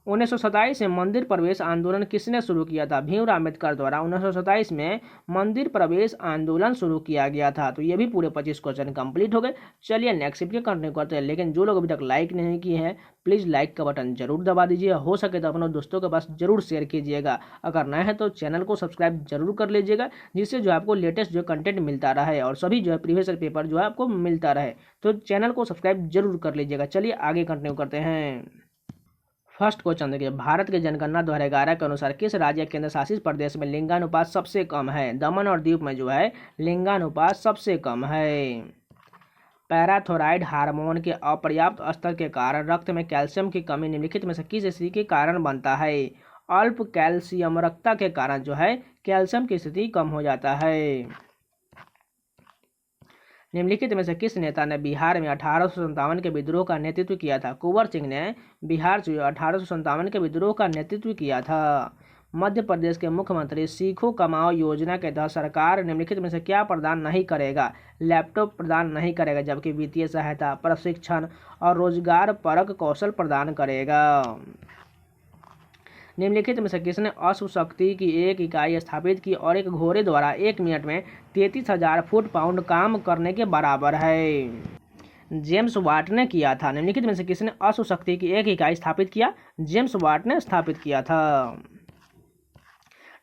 1927 में मंदिर प्रवेश आंदोलन किसने शुरू किया था? भीमराव अम्बेडकर द्वारा 1927 में मंदिर प्रवेश आंदोलन शुरू किया गया था। तो ये भी पूरे 25 क्वेश्चन कंप्लीट हो गए। चलिए नेक्स्ट शिफ्ट के कंटिन्यू करते हैं। लेकिन जो लोग अभी तक लाइक नहीं किए हैं प्लीज़ लाइक का बटन जरूर दबा दीजिए, हो सके तो अपने दोस्तों के पास जरूर शेयर कीजिएगा। अगर नए हैं तो चैनल को सब्सक्राइब जरूर कर लीजिएगा, जिससे जो आपको लेटेस्ट जो कंटेंट मिलता रहे और सभी जो है प्रीवियस पेपर जो है आपको मिलता रहे। तो चैनल को सब्सक्राइब जरूर कर लीजिएगा। चलिए आगे कंटिन्यू करते हैं। फर्स्ट क्वेश्चन देखिए, भारत के जनगणना 2011 के अनुसार किस राज्य या केंद्र शासित प्रदेश में लिंगानुपात सबसे कम है? दमन और दीव में जो है लिंगानुपात सबसे कम है। पैराथोराइड हार्मोन के अपर्याप्त स्तर के कारण रक्त में कैल्शियम की कमी निम्नलिखित में से किस स्थिति के कारण बनता है? अल्प कैल्शियमरकता के कारण जो है कैल्शियम की स्थिति कम हो जाता है। निम्नलिखित में से किस नेता ने बिहार में 1857 के विद्रोह का नेतृत्व किया था? कुंवर सिंह ने बिहार से 1857 के विद्रोह का नेतृत्व किया था। मध्य प्रदेश के मुख्यमंत्री सीखो कमाओ योजना के तहत सरकार निम्नलिखित में से क्या प्रदान नहीं करेगा? लैपटॉप प्रदान नहीं करेगा, जबकि वित्तीय सहायता, प्रशिक्षण और रोजगार परक कौशल प्रदान करेगा। निम्नलिखित में से किसने अश्व शक्ति की एक इकाई स्थापित की और एक घोड़े द्वारा 1 मिनट में 33,000 फुट पाउंड काम करने के बराबर है? जेम्स वाट ने किया था। निम्नलिखित में से किसने अश्व शक्ति की एक इकाई स्थापित किया? जेम्स वाट ने स्थापित किया था।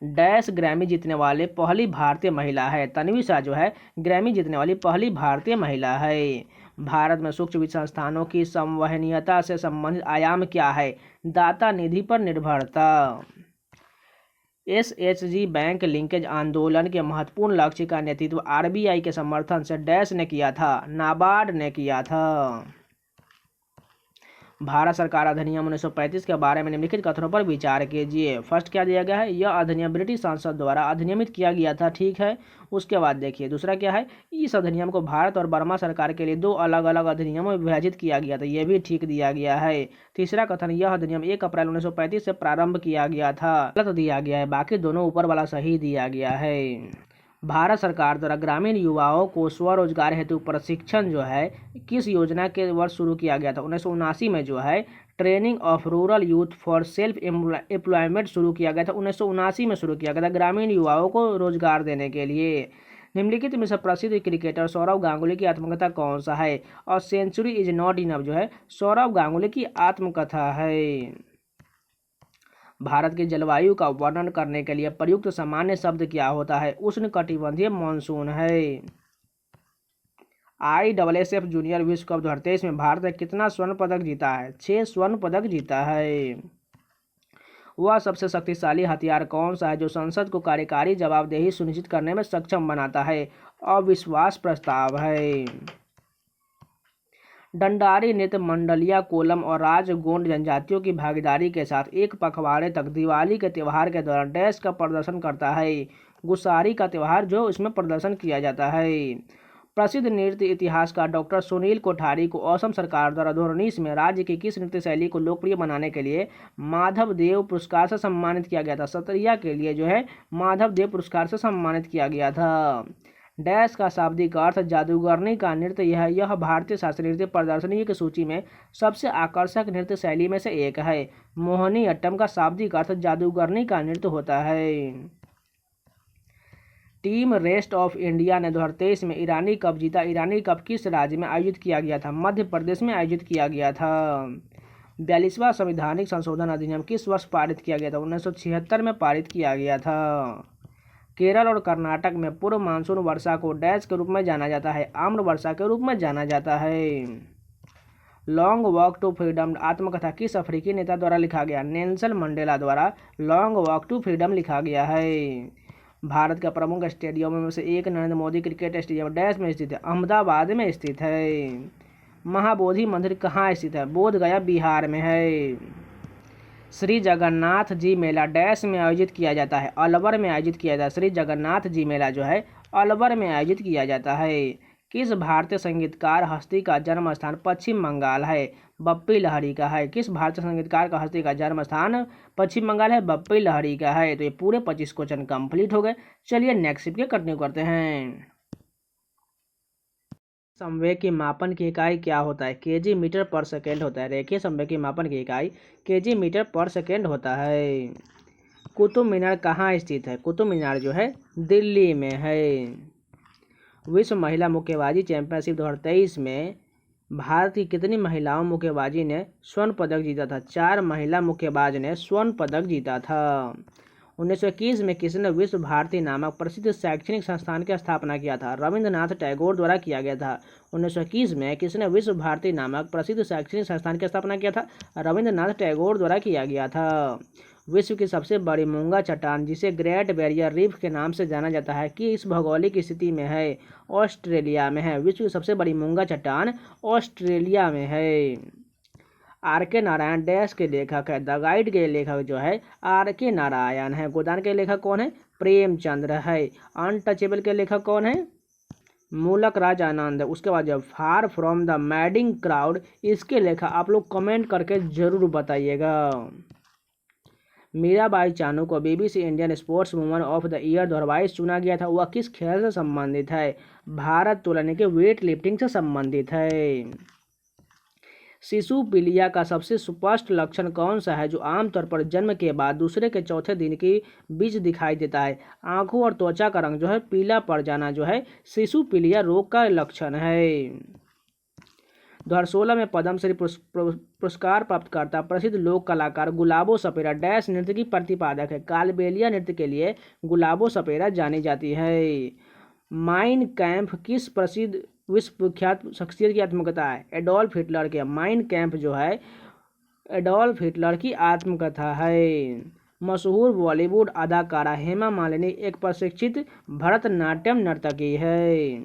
डैश ग्रैमी जीतने वाले पहली भारतीय महिला है? तन्वी शाह जो है ग्रैमी जीतने वाली पहली भारतीय महिला है। भारत में सूक्ष्म वित्त संस्थानों की संवहनीयता से संबंधित आयाम क्या है? दाता निधि पर निर्भरता। एसएचजी बैंक लिंकेज आंदोलन के महत्वपूर्ण लक्ष्य का नेतृत्व आरबीआई के समर्थन से डैश ने किया था? नाबार्ड ने किया था। भारत सरकार अधिनियम 1935 के बारे में निम्नलिखित कथनों पर विचार कीजिए। फर्स्ट क्या दिया गया है? यह अधिनियम ब्रिटिश संसद द्वारा अधिनियमित किया गया था, ठीक है। उसके बाद देखिए दूसरा क्या है? इस अधिनियम को भारत और बर्मा सरकार के लिए 2 अलग अलग अधिनियमों में विभाजित किया गया था, यह भी ठीक दिया गया है। तीसरा कथन, यह अधिनियम 1 अप्रैल 1935 से प्रारंभ किया गया था, गलत दिया गया है। बाकी दोनों ऊपर वाला सही दिया गया है। भारत सरकार द्वारा ग्रामीण युवाओं को स्वरोजगार हेतु प्रशिक्षण जो है किस योजना के वर्ष शुरू किया गया था? 1979 में जो है training of rural youth for self employment शुरू किया गया था। 1979 में शुरू किया गया था ग्रामीण युवाओं को रोजगार देने के लिए। निम्नलिखित में से प्रसिद्ध क्रिकेटर सौरव गांगुली की आत्मकथा कौन सा है? और सेंचुरी इज नॉट इनफ जो है सौरव गांगुली की आत्मकथा है। भारत की जलवायु का वर्णन करने के लिए प्रयुक्त सामान्य शब्द क्या होता है? उष्णकटिबंधीय मानसून है। ISSF जूनियर विश्व कप 2023 में भारत ने कितना स्वर्ण पदक जीता है? 6 स्वर्ण पदक जीता है। वह सबसे शक्तिशाली हथियार कौन सा है जो संसद को कार्यकारी जवाबदेही सुनिश्चित करने में सक्षम बनाता है? अविश्वास प्रस्ताव है। डंडारी नृत्य मंडलिया कोलम और राजगोंड जनजातियों की भागीदारी के साथ एक पखवाड़े तक दिवाली के त्यौहार के दौरान डैश का प्रदर्शन करता है? गुसारी का त्यौहार जो इसमें प्रदर्शन किया जाता है। प्रसिद्ध नृत्य इतिहासकार डॉक्टर सुनील कोठारी को असम सरकार द्वारा 2019 में राज्य की किस नृत्य शैली को लोकप्रिय बनाने के लिए माधव देव पुरस्कार से सम्मानित किया गया था? सत्रिया के लिए जो है माधव देव पुरस्कार से सम्मानित किया गया था। डैश का शाब्दिक अर्थ जादूगरनी का नृत्य यह भारतीय शास्त्रीय नृत्य प्रदर्शनी की सूची में सबसे आकर्षक नृत्य शैली में से एक है। मोहिनी अट्टम का शाब्दिक अर्थ जादूगरनी का नृत्य होता है। टीम रेस्ट ऑफ इंडिया ने 2023 में ईरानी कप जीता। ईरानी कप किस राज्य में आयोजित किया गया था? मध्य प्रदेश में आयोजित किया गया था। 42वां संवैधानिक संशोधन अधिनियम किस वर्ष पारित किया गया था? 1976 में पारित किया गया था। केरल और कर्नाटक में पूर्व मानसून वर्षा को डैश के रूप में जाना जाता है? आम्र वर्षा के रूप में जाना जाता है। लॉन्ग वॉक टू फ्रीडम आत्मकथा किस अफ्रीकी नेता द्वारा लिखा गया? नेल्सन मंडेला द्वारा लॉन्ग वॉक टू फ्रीडम लिखा गया है। भारत का प्रमुख स्टेडियम में से एक Narendra Modi cricket stadium dash में स्थित है? अहमदाबाद में स्थित है। महाबोधि मंदिर कहाँ स्थित है? बोधगया बिहार में है। श्री जगन्नाथ जी मेला डैश में आयोजित किया जाता है? अलवर में आयोजित किया जाता है। श्री जगन्नाथ जी मेला जो है अलवर में आयोजित किया जाता है। किस भारतीय संगीतकार हस्ती का जन्म स्थान पश्चिम बंगाल है? बप्पी लहरी का है। किस भारतीय संगीतकार का हस्ती का जन्म स्थान पश्चिम बंगाल है? बप्पी लहरी का है। तो ये पूरे 25 क्वेश्चन कंप्लीट हो गए। चलिए नेक्स्ट शिफ्ट के कंटिन्यू करते हैं। संवेग की मापन की इकाई क्या होता है? केजी मीटर पर सेकेंड होता है। रेखीय संवेग की मापन की इकाई केजी मीटर पर सेकेंड होता है। कुतुब मीनार कहाँ स्थित है? कुतुब मीनार जो है दिल्ली में है। विश्व महिला मुक्केबाजी चैंपियनशिप 2023 में भारत की कितनी महिलाओं मुक्केबाजी ने स्वर्ण पदक जीता था? 4 महिला मुक्केबाज ने स्वर्ण पदक जीता था। 1921 में किसने विश्व भारती नामक प्रसिद्ध शैक्षणिक संस्थान की स्थापना किया था? रविंद्रनाथ टैगोर द्वारा किया गया था। 1921 में किसने विश्व भारती नामक प्रसिद्ध शैक्षणिक संस्थान की स्थापना किया था? रविंद्रनाथ टैगोर द्वारा किया गया था। विश्व की सबसे बड़ी मूंगा चट्टान जिसे ग्रेट बैरियर रीफ के नाम से जाना जाता है कि इस भौगोलिक स्थिति में है? ऑस्ट्रेलिया में है। विश्व की सबसे बड़ी मूंगा चट्टान ऑस्ट्रेलिया में है। आर के नारायण डैश के लेखक है। द गाइड के लेखक जो है आर के नारायण है। गोदान के लेखक कौन है? प्रेमचंद्र है। अनटचेबल के लेखक कौन है? मूलक राज आनंद है। उसके बाद जो far from the madding crowd इसके लेखक आप लोग कमेंट करके जरूर बताइएगा। मीराबाई चानू को BBC Indian sports woman of the year 2022 चुना गया था। वह किस खेल से संबंधित है? भारत तोलन यानी कि वेट लिफ्टिंग से संबंधित है। शिशु पीलिया का सबसे स्पष्ट लक्षण कौन सा है जो आमतौर पर जन्म के बाद दूसरे के चौथे दिन के बीच दिखाई देता है? आंखों और त्वचा का रंग जो है पीला पड़ जाना जो है शिशु पीलिया रोग का लक्षण है। 2016 में पद्मश्री पुरस्कार प्राप्त करता प्रसिद्ध लोक कलाकार गुलाबो सपेरा डैश नृत्य की प्रतिपादक है। कालबेलिया नृत्य के लिए गुलाबो सपेरा जानी जाती है। माइन कैंप किस प्रसिद्ध विश्व विख्यात शख्सियत की आत्मकथा है? एडोल्फ हिटलर के। माइन कैंप जो है एडोल्फ हिटलर की आत्मकथा है। मशहूर बॉलीवुड अदाकारा हेमा मालिनी एक प्रशिक्षित भरतनाट्यम नर्तकी है।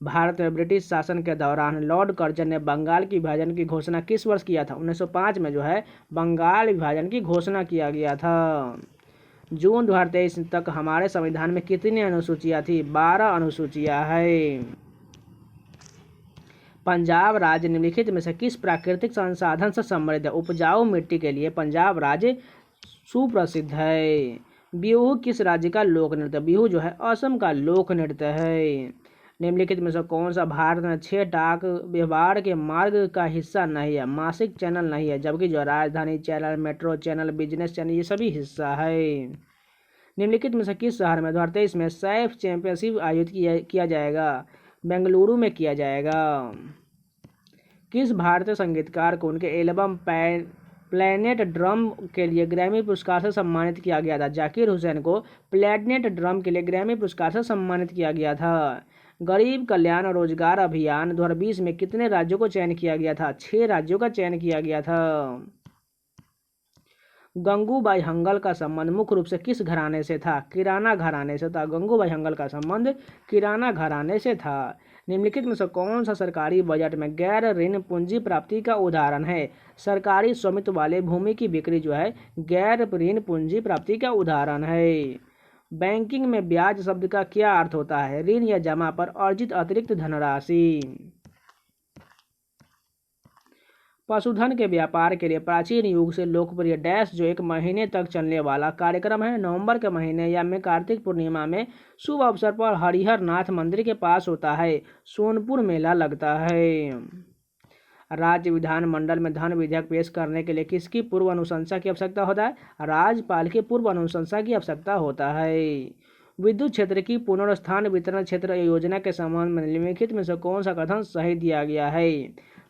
भारत में ब्रिटिश शासन के दौरान लॉर्ड कर्जन ने बंगाल की विभाजन की घोषणा किस वर्ष किया था? 1905 में जो है बंगाल विभाजन की घोषणा किया गया था। जून 2023 तक हमारे संविधान में कितनी अनुसूचियां थी? 12 अनुसूचियां है। पंजाब राज्य निम्नलिखित में से किस प्राकृतिक संसाधन से समृद्ध है? उपजाऊ मिट्टी के लिए पंजाब राज्य सुप्रसिद्ध है। बिहू किस राज्य का लोक नृत्य? बिहू जो है असम का लोक नृत्य है। निम्नलिखित में से कौन सा भारत में 6 डाक व्यवहार के मार्ग का हिस्सा नहीं है? मासिक चैनल नहीं है, जबकि जो राजधानी channel, metro channel, business channel ये सभी हिस्सा है। निम्नलिखित में से किस शहर में 2023 में सैफ चैंपियनशिप आयोजित किया जाएगा? बेंगलुरु में किया जाएगा। किस भारतीय संगीतकार को उनके एल्बम प्लैनेट ड्रम के लिए ग्रैमी पुरस्कार से सम्मानित किया गया था? जाकिर हुसैन को प्लैनेट ड्रम के लिए ग्रैमी पुरस्कार से सम्मानित किया गया था। गरीब कल्याण और रोजगार अभियान 2020 में कितने राज्यों को चयन किया गया था? 6 राज्यों का चयन किया गया था। गंगूबाई हंगल का संबंध मुख्य रूप से किस घराने से था? किराना घराने से था। गंगूबाई हंगल का संबंध किराना घराने से था। निम्नलिखित में से कौन सा सरकारी बजट में गैर ऋण पूंजी प्राप्ति का उदाहरण है? सरकारी स्वामित्व वाले भूमि की बिक्री जो है गैर ऋण पूंजी प्राप्ति का उदाहरण है। बैंकिंग में ब्याज शब्द का क्या अर्थ होता है? ऋण या जमा पर अर्जित अतिरिक्त धनराशि। पशुधन के व्यापार के लिए प्राचीन युग से लोकप्रिय डैश जो 1 महीने तक चलने वाला कार्यक्रम है। नवंबर के महीने या में कार्तिक पूर्णिमा में शुभ अवसर पर हरिहर नाथ मंदिर के पास होता है। सोनपुर मेला लगता है। राज्य विधानमंडल में धन विधेयक पेश करने के लिए किसकी पूर्व अनुशंसा की आवश्यकता होता है? राज्यपाल की पूर्व अनुशंसा की आवश्यकता होता है। विद्युत क्षेत्र की पुनर्स्थान वितरण क्षेत्र योजना के संबंध में निम्नलिखित में से कौन सा कथन सही दिया गया है?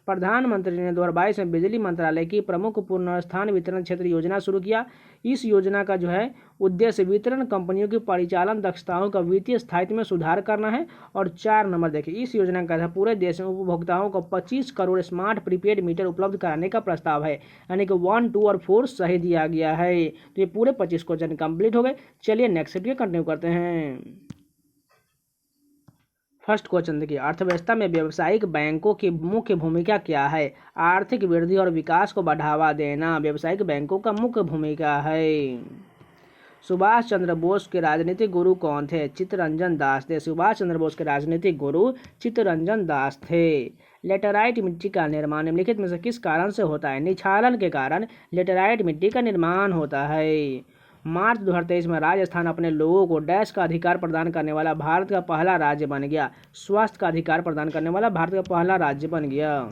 प्रधानमंत्री ने 2022 में बिजली मंत्रालय की प्रमुख पुनर्स्थान वितरण क्षेत्र योजना शुरू किया। इस योजना का जो है उद्देश्य वितरण कंपनियों की परिचालन दक्षताओं का वित्तीय स्थायित्व में सुधार करना है। और 4 नंबर देखिए, इस योजना का पूरे देश में उपभोक्ताओं को 25 करोड़ स्मार्ट प्रीपेड मीटर उपलब्ध कराने का प्रस्ताव है। यानी कि 1, 2 और 4 सही दिया गया है। तो ये पूरे 25 क्वेश्चन कंप्लीट हो गए। चलिए नेक्स्ट वीडियो कंटिन्यू करते हैं। फर्स्ट क्वेश्चन देखिए, अर्थव्यवस्था में व्यावसायिक बैंकों की मुख्य भूमिका क्या है? आर्थिक वृद्धि और विकास को बढ़ावा देना व्यावसायिक बैंकों का मुख्य भूमिका है। सुभाष चंद्र बोस के राजनीतिक गुरु कौन थे? चित्तरंजन दास थे। सुभाष चंद्र बोस के राजनीतिक गुरु चित्तरंजन दास थे। लेटेराइट मिट्टी का निर्माण निम्नलिखित में से किस कारण से होता है? निक्षालन के कारण लेटेराइट मिट्टी का निर्माण होता है। मार्च 2023 में राजस्थान अपने लोगों को डैश का अधिकार प्रदान करने वाला भारत का पहला राज्य बन गया। स्वास्थ्य का अधिकार प्रदान करने वाला भारत का पहला राज्य बन गया।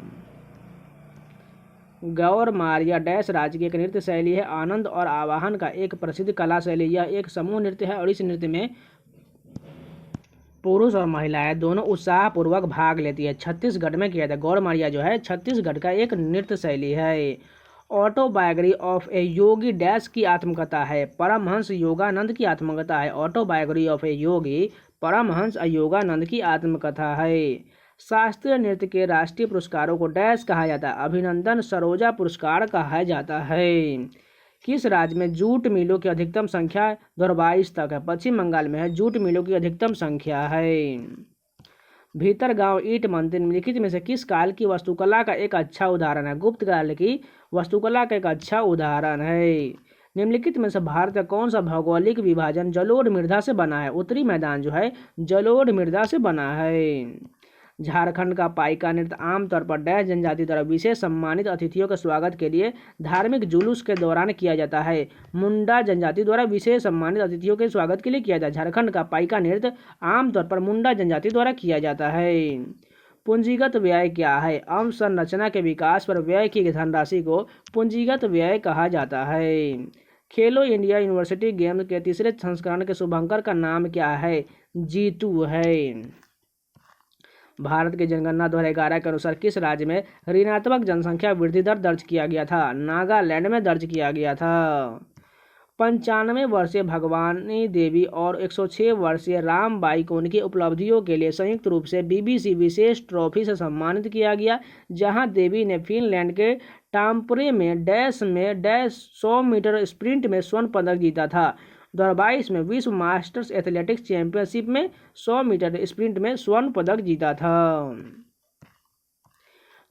गौर मारिया डैश राज्य की एक नृत्य शैली है। आनंद और आवाहन का एक प्रसिद्ध कला शैली। यह एक समूह नृत्य है और इस नृत्य में पुरुष और महिलाएं दोनों उत्साहपूर्वक भाग लेती है। छत्तीसगढ़ में किया था। गौर मारिया जो है छत्तीसगढ़ का एक नृत्य शैली है। Autobiography of A Yogi dash की आत्मकथा है। परमहंस योगानंद की आत्मकथा है। ऑटोबायोग्राफी ऑफ ए योगी परमहंस योगानंद की आत्मकथा है। शास्त्रीय नृत्य के राष्ट्रीय पुरस्कारों को डैश कहा जाता है। अभिनंदन सरोजा पुरस्कार कहा जाता है। किस राज्य में जूट मिलों की अधिकतम संख्या 22 तक है? पश्चिम बंगाल में है जूट मिलों की अधिकतम संख्या है। भीतरगांव ईंट मंदिर निम्नलिखित में से किस काल की वास्तुकला का एक अच्छा उदाहरण है? गुप्त काल की वास्तुकला का एक अच्छा उदाहरण है। निम्नलिखित में से भारत का कौन सा भौगोलिक विभाजन जलोढ़ मृदा से बना है? उत्तरी मैदान जो है जलोढ़ मृदा से बना है। झारखंड का पाइका नृत्य आमतौर पर डैश जनजाति द्वारा विशेष सम्मानित अतिथियों के स्वागत के लिए धार्मिक जुलूस के दौरान किया जाता है। मुंडा जनजाति द्वारा विशेष सम्मानित अतिथियों के स्वागत के लिए किया जाता है। झारखंड का पाइका नृत्य आमतौर पर मुंडा जनजाति द्वारा किया जाता है। पूंजीगत व्यय क्या है? अवसंरचना के विकास पर व्यय की धनराशि को पूंजीगत व्यय कहा जाता है। खेलो इंडिया यूनिवर्सिटी गेम्स के तीसरे संस्करण के शुभंकर का नाम क्या है? जीतू है। भारत की जनगणना 2011 के अनुसार किस राज्य में ऋणात्मक जनसंख्या वृद्धि दर दर्ज किया गया था? नागालैंड में दर्ज किया गया था। 95 वर्षीय भगवानी देवी और 106 वर्षीय रामबाई को उनकी उपलब्धियों के लिए संयुक्त रूप से BBC विशेष ट्रॉफी से सम्मानित किया गया, जहां देवी ने फिनलैंड के टाम्परे में डैश 100 मीटर स्प्रिंट में स्वर्ण पदक जीता था। 2022 में विश्व मास्टर्स एथलेटिक्स चैंपियनशिप में 100 मीटर स्प्रिंट में स्वर्ण पदक जीता था।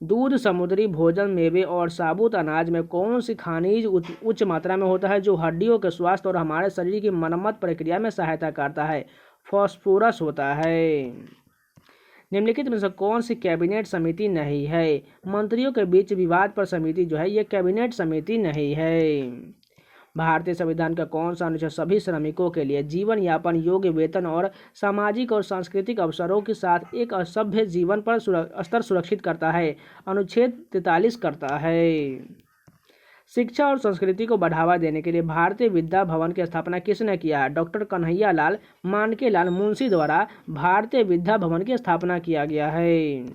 दूध, समुद्री भोजन, मेवे और साबुत अनाज में कौन सी खनिज उच्च मात्रा में होता है जो हड्डियों के स्वास्थ्य और हमारे शरीर की मरम्मत प्रक्रिया में सहायता करता है? फास्फोरस होता है। निम्नलिखित में से कौन सी कैबिनेट समिति नहीं है? मंत्रियों के बीच विवाद पर समिति जो है ये कैबिनेट समिति नहीं है। भारतीय संविधान का कौन सा अनुच्छेद सभी श्रमिकों के लिए जीवन यापन योग्य वेतन और सामाजिक और सांस्कृतिक अवसरों के साथ एक असभ्य जीवन पर स्तर सुरक्षित करता है? अनुच्छेद 43 करता है। शिक्षा और संस्कृति को बढ़ावा देने के लिए भारतीय विद्या भवन की स्थापना किसने किया है? डॉक्टर कन्हैया लाल मानकेलाल मुंशी द्वारा भारतीय विद्या भवन की स्थापना किया गया है।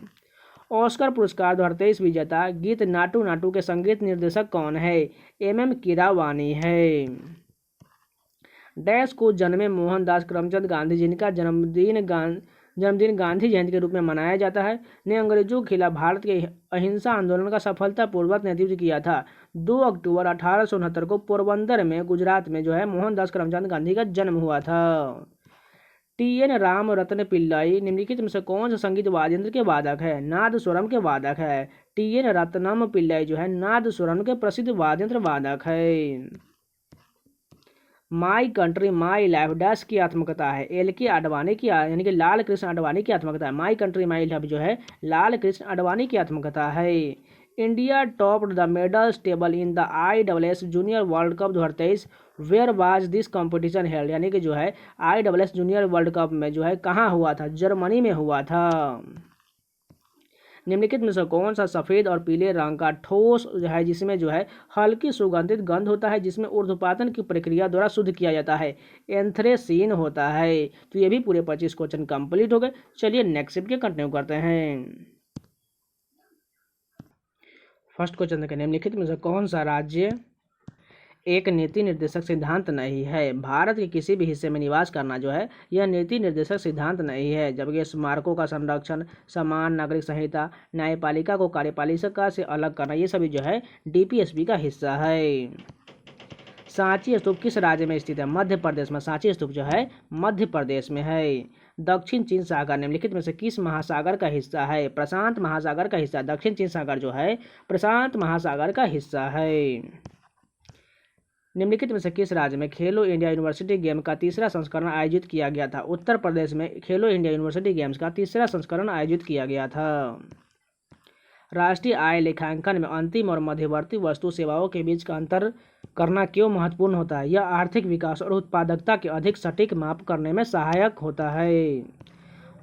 ऑस्कर पुरस्कार 2023 विजेता गीत नाटू नाटू के संगीत निर्देशक कौन है? MM कीरावानी है। डैश को जन्मे मोहनदास करमचंद गांधी, जिनका जन्मदिन गांधी जयंती के रूप में मनाया जाता है, ने अंग्रेजों के खिलाफ भारत के अहिंसा आंदोलन का सफलतापूर्वक नेतृत्व किया था। 2 अक्टूबर 1869 को पोरबंदर में गुजरात में जो है मोहनदास करमचंद गांधी का जन्म हुआ था। TN रामरत्न पिल्लई निम्नलिखित में से कौन सा संगीत वाद्ययंत्र के वादक है? नादस्वरम के वादक है। TN रत्नम पिल्लई जो है नादस्वरम के प्रसिद्ध वाद्ययंत्र वादक है। My country my life dash की आत्मकथा है? LK आडवाणी की यानी कि लाल कृष्ण आडवाणी की आत्मकथा है। माई कंट्री माई लाइफ जो है लाल कृष्ण आडवाणी की आत्मकथा है। India topped the medals table in the ISS junior world cup 2023 where was this competition held? यानी कि जो है ISS जूनियर वर्ल्ड कप में जो है कहाँ हुआ था? जर्मनी में हुआ था। निम्नलिखित में से कौन सा सफ़ेद और पीले रंग का ठोस है जिसमें जो है हल्की सुगंधित गंध होता है, जिसमें ऊर्ध्वपातन की प्रक्रिया द्वारा शुद्ध किया जाता है? एंथ्रेसीन होता है। तो ये भी पूरे 25 क्वेश्चन कंप्लीट हो गए। चलिए नेक्स्ट शिफ्ट के कंटिन्यू करते हैं। फर्स्ट क्वेश्चन देखें, निम्नलिखित में से कौन सा राज्य एक नीति निर्देशक सिद्धांत नहीं है? भारत के किसी भी हिस्से में निवास करना जो है यह नीति निर्देशक सिद्धांत नहीं है। जबकि स्मारकों का संरक्षण, समान नागरिक संहिता, न्यायपालिका को कार्यपालिका से अलग करना ये सभी जो है DPSP का हिस्सा है। सांची स्तूप किस राज्य में स्थित है? मध्य प्रदेश में। सांची स्तूप जो है मध्य प्रदेश में है। दक्षिण चीन सागर निम्नलिखित में से किस महासागर का हिस्सा है? प्रशांत महासागर का हिस्सा। दक्षिण चीन सागर जो है प्रशांत महासागर का हिस्सा है। निम्नलिखित में से किस राज्य में खेलो इंडिया यूनिवर्सिटी गेम का तीसरा संस्करण आयोजित किया गया था? उत्तर प्रदेश में खेलो इंडिया यूनिवर्सिटी गेम्स का तीसरा संस्करण आयोजित किया गया था। राष्ट्रीय आय लेखांकन में अंतिम और मध्यवर्ती वस्तु सेवाओं के बीच का अंतर करना क्यों महत्वपूर्ण होता है? यह आर्थिक विकास और उत्पादकता के अधिक सटीक माप करने में सहायक होता है।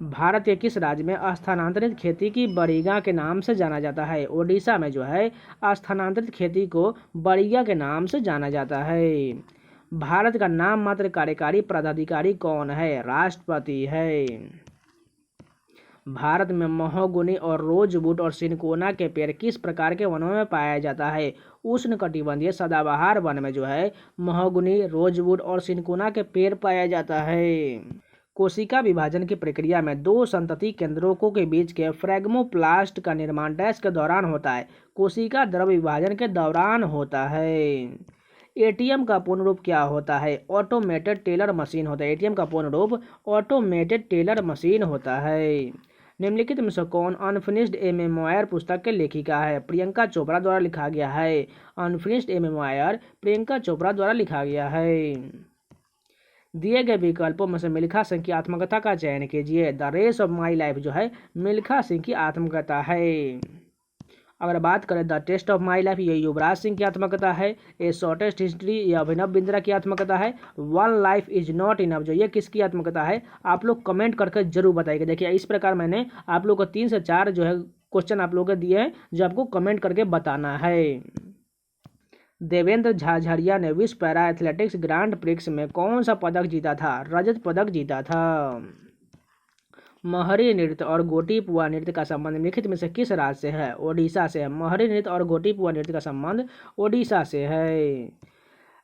भारत के किस राज्य में स्थानांतरित खेती की बड़ीगा के नाम से जाना जाता है? ओडिशा में जो है स्थानांतरित खेती को बड़ीगा के नाम से जाना जाता है। भारत का नाम मात्र कार्यकारी पदाधिकारी कौन है? राष्ट्रपति है। भारत में महोगनी और रोजवुड और सिनकोना के पेड़ किस प्रकार के वनों में पाया जाता है? उष्णकटिबंधीय सदाबहार वन में जो है महोगनी, रोजवुड और सिनकोना के पेड़ पाया जाता है। कोशिका विभाजन की प्रक्रिया में दो संतति केंद्रकों के बीच के फ्रेगमोप्लास्ट का निर्माण डैश के दौरान होता है? कोशिका द्रव विभाजन के दौरान होता है। एटीएम का पूर्ण रूप क्या होता है? ऑटोमेटेड टेलर मशीन होता है। एटीएम का पूर्ण रूप ऑटोमेटेड टेलर मशीन होता है। निम्नलिखित में से कौन अनफिनिश्ड ए मेमोयर पुस्तक के लेखिका है? प्रियंका चोपड़ा द्वारा लिखा गया है। अनफिनिश्ड ए मेमोयर प्रियंका चोपड़ा द्वारा लिखा गया है। दिए गए विकल्पों में से मिल्खा सिंह की आत्मकथा का चयन कीजिए। The race of my life जो है मिल्खा सिंह की आत्मकथा है। अगर बात करें the test of my life, ये युवराज सिंह की आत्मकथा है। ए शॉर्टेस्ट हिस्ट्री, ये अभिनव बिंद्रा की आत्मकथा है। One life is not enough जो ये किसकी आत्मकथा है? आप लोग कमेंट करके जरूर बताइएगा। देखिए इस प्रकार मैंने आप लोग को 3 से 4 जो है क्वेश्चन आप लोगों को दिए हैं जो आपको कमेंट करके बताना है। देवेंद्र झाझड़िया ने विश्व पैरा एथलेटिक्स ग्रांड प्रिक्स में कौन सा पदक जीता था? रजत पदक जीता था। महरी नृत्य और गोटीपुआ नृत्य का संबंध निम्नलिखित में से किस राज्य से है? ओडिशा से है। महरी नृत्य और गोटीपुआ नृत्य का संबंध ओडिशा से है।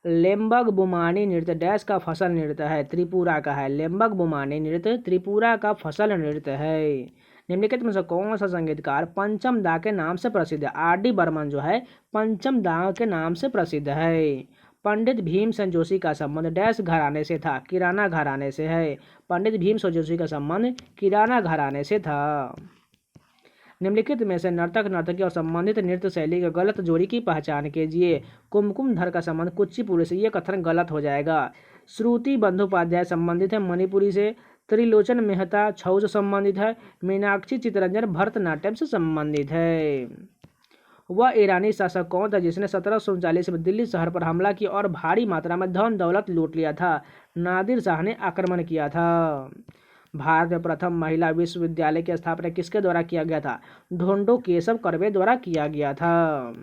लेम्बग बुमानी नृत्य डैश का फसल नृत्य है? त्रिपुरा का है। लेम्बग बुमानी नृत्य त्रिपुरा का फसल नृत्य है। निम्नलिखित में से कौन सा संगीतकार पंचम दा के नाम से प्रसिद्ध है? आर.डी. बर्मन जो है पंचम दा के नाम से प्रसिद्ध है। पंडित भीमसेन जोशी का संबंध डैश घराने से था? किराना घराने से है। पंडित भीमसेन जोशी का संबंध किराना घराने से था। निम्नलिखित में से नर्तक नर्तकी और संबंधित नृत्य शैली के गलत जोड़ी की पहचान कीजिए। कुमकुमधर का संबंध कुचिपुड़ी से, ये कथन गलत हो जाएगा। श्रुति बंदोपाध्याय संबंधित है मणिपुरी से। त्रिलोचन मेहता छऊ से संबंधित है। मीनाक्षी चितरंजन भरतनाट्यम से संबंधित है। वह ईरानी शासक कौन था जिसने 1739 में दिल्ली शहर पर हमला किया और भारी मात्रा में धन दौलत लूट लिया था? नादिर शाह ने आक्रमण किया था। भारत में प्रथम महिला विश्वविद्यालय की स्थापना किसके द्वारा किया गया था? ढोंडो केशव कर्वे द्वारा किया गया था।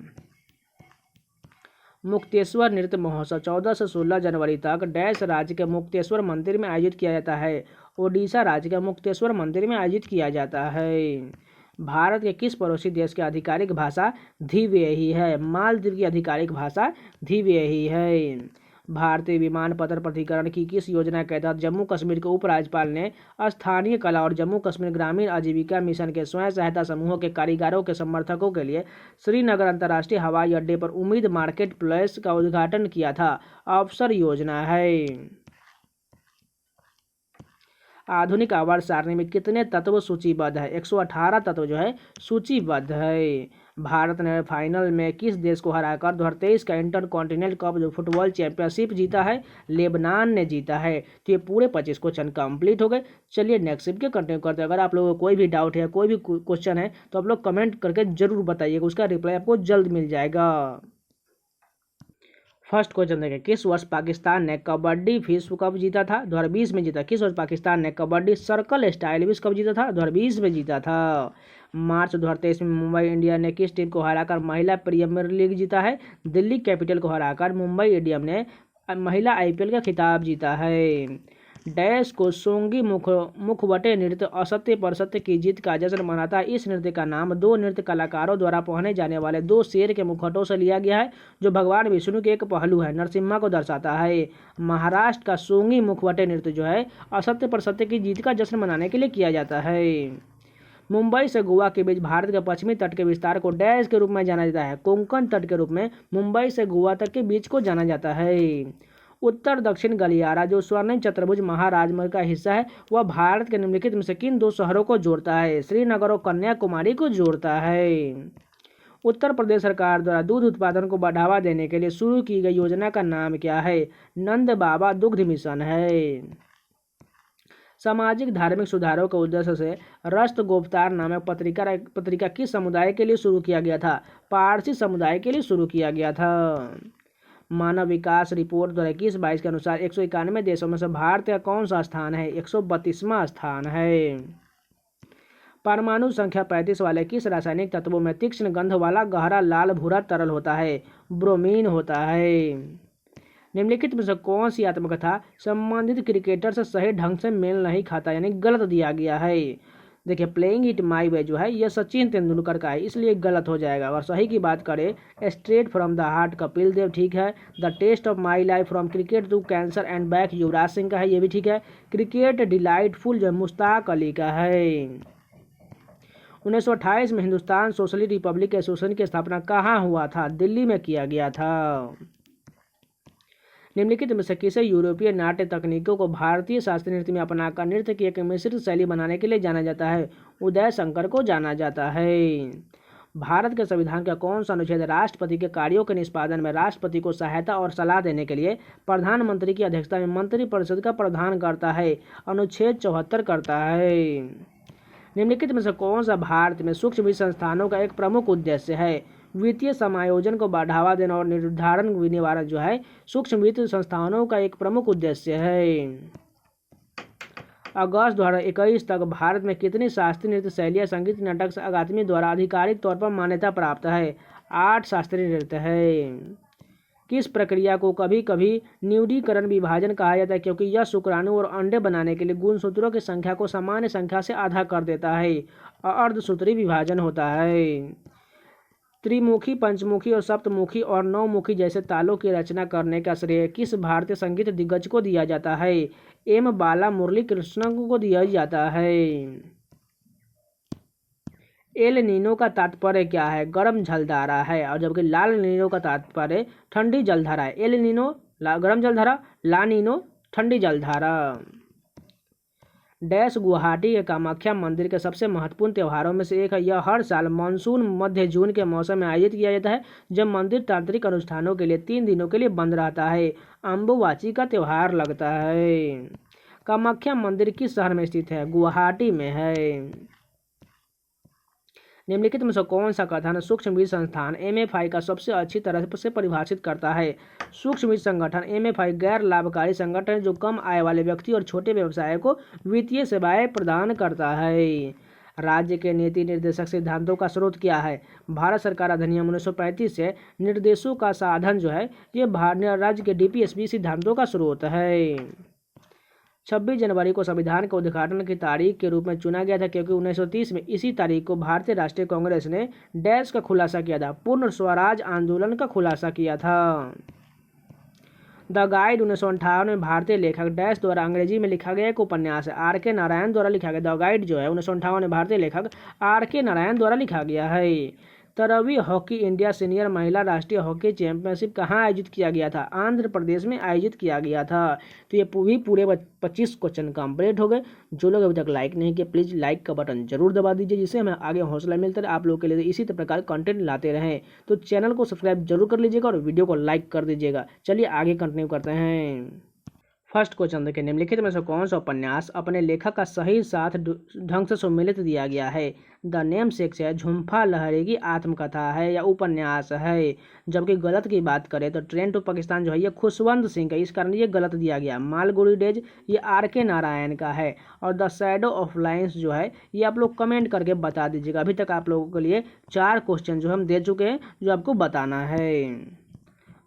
मुक्तेश्वर नृत्य महोत्सव 14 से 16 जनवरी तक डैश राज्य के मुक्तेश्वर मंदिर में आयोजित किया जाता है? ओडिशा राज्य के मुक्तेश्वर मंदिर में आयोजित किया जाता है। भारत के किस पड़ोसी देश की आधिकारिक भाषा द्विवेही है? मालदीव की आधिकारिक भाषा द्विवेही है। भारतीय विमानपत्र प्राधिकरण की किस योजना के तहत जम्मू कश्मीर के उपराज्यपाल ने स्थानीय कला और जम्मू कश्मीर ग्रामीण आजीविका मिशन के स्वयं सहायता समूहों के कारीगरों के समर्थकों के लिए श्रीनगर अंतर्राष्ट्रीय हवाई अड्डे पर उम्मीद मार्केट प्लेस का उद्घाटन किया था? अवसर योजना है। आधुनिक आवर्त सारणी में कितने तत्व सूचीबद्ध है? 118 तत्व जो है सूचीबद्ध है। भारत ने फाइनल में किस देश को हराकर 2023 का इंटरकॉन्टिनेंटल कप जो फुटबॉल चैंपियनशिप जीता है? लेबनान ने जीता है। तो ये पूरे 25 क्वेश्चन कंप्लीट हो गए। चलिए नेक्स्ट शिफ्ट के कंटिन्यू करते हैं। अगर आप लोगों को कोई भी डाउट है, कोई भी क्वेश्चन है तो आप लोग कमेंट करके जरूर बताइएगा, उसका रिप्लाई आपको जल्द मिल जाएगा। फर्स्ट क्वेश्चन देखें, किस वर्ष पाकिस्तान ने कबड्डी विश्व कप जीता था? 2020 में जीता। किस वर्ष पाकिस्तान ने कबड्डी सर्कल स्टाइल विश्व कप जीता था? 2020 में जीता था। मार्च 2023 में मुंबई इंडियन ने किस टीम को हराकर महिला प्रीमियर लीग जीता है? दिल्ली कैपिटल को हराकर मुंबई इंडियन ने महिला आईपीएल का खिताब जीता है। डैश को सोंगी मुखवटे नृत्य असत्य पर सत्य की जीत का जश्न मनाता है। इस नृत्य का नाम दो नृत्य कलाकारों द्वारा पहने जाने वाले दो शेर के मुखौटों से लिया गया है जो भगवान विष्णु के एक पहलू है, नरसिम्हा को दर्शाता है। महाराष्ट्र का सोंगी मुखवटे नृत्य जो है असत्य पर सत्य की जीत का जश्न मनाने के लिए किया जाता है। मुंबई से गोवा के बीच भारत के पश्चिमी तट के विस्तार को डैश के रूप में जाना जाता है? कोंकण तट के रूप में मुंबई से गोवा तक के बीच को जाना जाता है। उत्तर दक्षिण गलियारा जो स्वर्णिम चतुर्भुज महाराजमार्ग का हिस्सा है वह भारत के निम्नलिखित में से किन दो शहरों को जोड़ता है? श्रीनगर और कन्याकुमारी को जोड़ता है। उत्तर प्रदेश सरकार द्वारा दूध उत्पादन को बढ़ावा देने के लिए शुरू की गई योजना का नाम क्या है? नंद बाबा दुग्ध मिशन है। सामाजिक धार्मिक सुधारों के उद्देश्य से राष्ट्रगोप्तार नामक पत्रिका किस समुदाय के लिए शुरू किया गया था? पारसी समुदाय के लिए शुरू किया गया था। मानव विकास रिपोर्ट 2021-22 के अनुसार 191 देशों में से भारत का कौन सा स्थान है? 132वां स्थान है। परमाणु संख्या 35 वाले किस रासायनिक तत्वों में तीक्ष्ण गंध वाला गहरा लाल भूरा तरल होता है? ब्रोमीन होता है। निम्नलिखित में से कौन सी आत्मकथा संबंधित क्रिकेटर से सही ढंग से मेल नहीं खाता, यानी गलत दिया गया है? देखिए, प्लेइंग इट माई वे जो है यह सचिन तेंदुलकर का है, इसलिए गलत हो जाएगा। और सही की बात करें, straight from the heart Kapil Dev, ठीक है। The test of my life from cricket to cancer and back Yuvraj Singh का है, ये भी ठीक है। क्रिकेट डिलाइटफुल जो मुश्ताक अली का है। 1928 में हिंदुस्तान सोशलिस्ट रिपब्लिक एसोसिएशन की स्थापना कहाँ हुआ था? दिल्ली में किया गया था। निम्नलिखित में से किसे यूरोपीय नाट्य तकनीकों को भारतीय शास्त्रीय नृत्य में अपनाकर नृत्य की एक मिश्रित शैली बनाने के लिए जाना जाता है? उदय शंकर को जाना जाता है। भारत के संविधान का कौन सा अनुच्छेद राष्ट्रपति के कार्यों के निष्पादन में राष्ट्रपति को सहायता और सलाह देने के लिए प्रधानमंत्री की अध्यक्षता में मंत्रिपरिषद का प्रावधान करता है? अनुच्छेद 74 करता है। निम्नलिखित में से कौन सा भारत में सूक्ष्म वित्त संस्थानों का एक प्रमुख उद्देश्य है? वित्तीय समायोजन को बढ़ावा देना और निर्धारण निवारण जो है सूक्ष्म वित्त संस्थानों का एक प्रमुख उद्देश्य है। अगस्त 2021 तक भारत में कितनी शास्त्रीय नृत्य शैलियाँ संगीत नाटक अकादमी द्वारा आधिकारिक तौर पर मान्यता प्राप्त है? 8 शास्त्रीय नृत्य है। किस प्रक्रिया को कभी कभी न्यूडीकरण विभाजन कहा जाता है, क्योंकि यह शुक्राणु और अंडे बनाने के लिए गुणसूत्रों की संख्या को सामान्य संख्या से आधा कर देता है? अर्धसूत्री विभाजन होता है। त्रिमुखी, पंचमुखी और सप्तमुखी और नौमुखी जैसे तालों की रचना करने का श्रेय किस भारतीय संगीत दिग्गज को दिया जाता है? एम बाला मुरली कृष्णन को दिया जाता है। एल नीनो का तात्पर्य क्या है? गर्म जलधारा है, और जबकि लाल नीनो का तात्पर्य ठंडी जलधारा है। एल नीनो गर्म जलधारा, ला नीनो ठंडी जलधारा। डैश गुवाहाटी के कामाख्या मंदिर के सबसे महत्वपूर्ण त्योहारों में से एक है। यह हर साल मानसून मध्य जून के मौसम में आयोजित किया जाता है, जब मंदिर तांत्रिक अनुष्ठानों के लिए 3 दिनों के लिए बंद रहता है। अम्बुबाची का त्यौहार लगता है। कामाख्या मंदिर किस शहर में स्थित है? गुवाहाटी में है। निम्नलिखित में से कौन सा कथन सूक्ष्म वित्त संस्थान MFI का सबसे अच्छी तरह से परिभाषित करता है? सूक्ष्म वित्त संगठन MFI गैर लाभकारी संगठन है जो कम आय वाले व्यक्ति और छोटे व्यवसाय को वित्तीय सेवाएं प्रदान करता है। राज्य के नीति निर्देशक सिद्धांतों का स्रोत क्या है? भारत सरकार अधिनियम 1935 से निर्देशों का साधन जो है ये राज्य के DPSP सिद्धांतों का स्रोत है। 26 जनवरी को संविधान के उद्घाटन की तारीख के रूप में चुना गया था, क्योंकि 1930 में इसी तारीख को भारतीय राष्ट्रीय कांग्रेस ने डैश का खुलासा किया था, पूर्ण स्वराज आंदोलन का खुलासा किया था। द गाइड 1958 में भारतीय लेखक डैश द्वारा अंग्रेजी में लिखा गया एक उपन्यास है। RK नारायण द्वारा लिखा गया। द गाइड जो है 1958 में भारतीय लेखक RK नारायण द्वारा लिखा गया है। 13वीं हॉकी इंडिया सीनियर महिला राष्ट्रीय हॉकी चैंपियनशिप कहाँ आयोजित किया गया था? आंध्र प्रदेश में आयोजित किया गया था। तो ये पूरे 25 क्वेश्चन कंप्लीट हो गए। जो लोग अभी तक लाइक नहीं किए, प्लीज़ लाइक का बटन जरूर दबा दीजिए, जिससे हमें आगे हौसला मिलता रहे आप लोगों के लिए इसी प्रकार कंटेंट लाते रहें। तो चैनल को सब्सक्राइब जरूर कर लीजिएगा और वीडियो को लाइक कर दीजिएगा। चलिए आगे कंटिन्यू करते हैं। फर्स्ट क्वेश्चन देखिए, निम्नलिखित में से कौन सा उपन्यास अपने लेखक का सही साथ ढंग से सुमेलित दिया गया है? द नेम सेक्स है, झुम्फा लहरी की आत्मकथा है या उपन्यास है? जबकि गलत की बात करें तो ट्रेन टू पाकिस्तान जो है ये खुशवंत सिंह का, इस कारण ये गलत दिया गया। मालगुडी डेज ये RK नारायण का है। और द शैडो ऑफ लाइन्स जो है ये आप लोग कमेंट करके बता दीजिएगा। अभी तक आप लोगों के लिए 4 क्वेश्चन जो हम दे चुके हैं, जो आपको बताना है।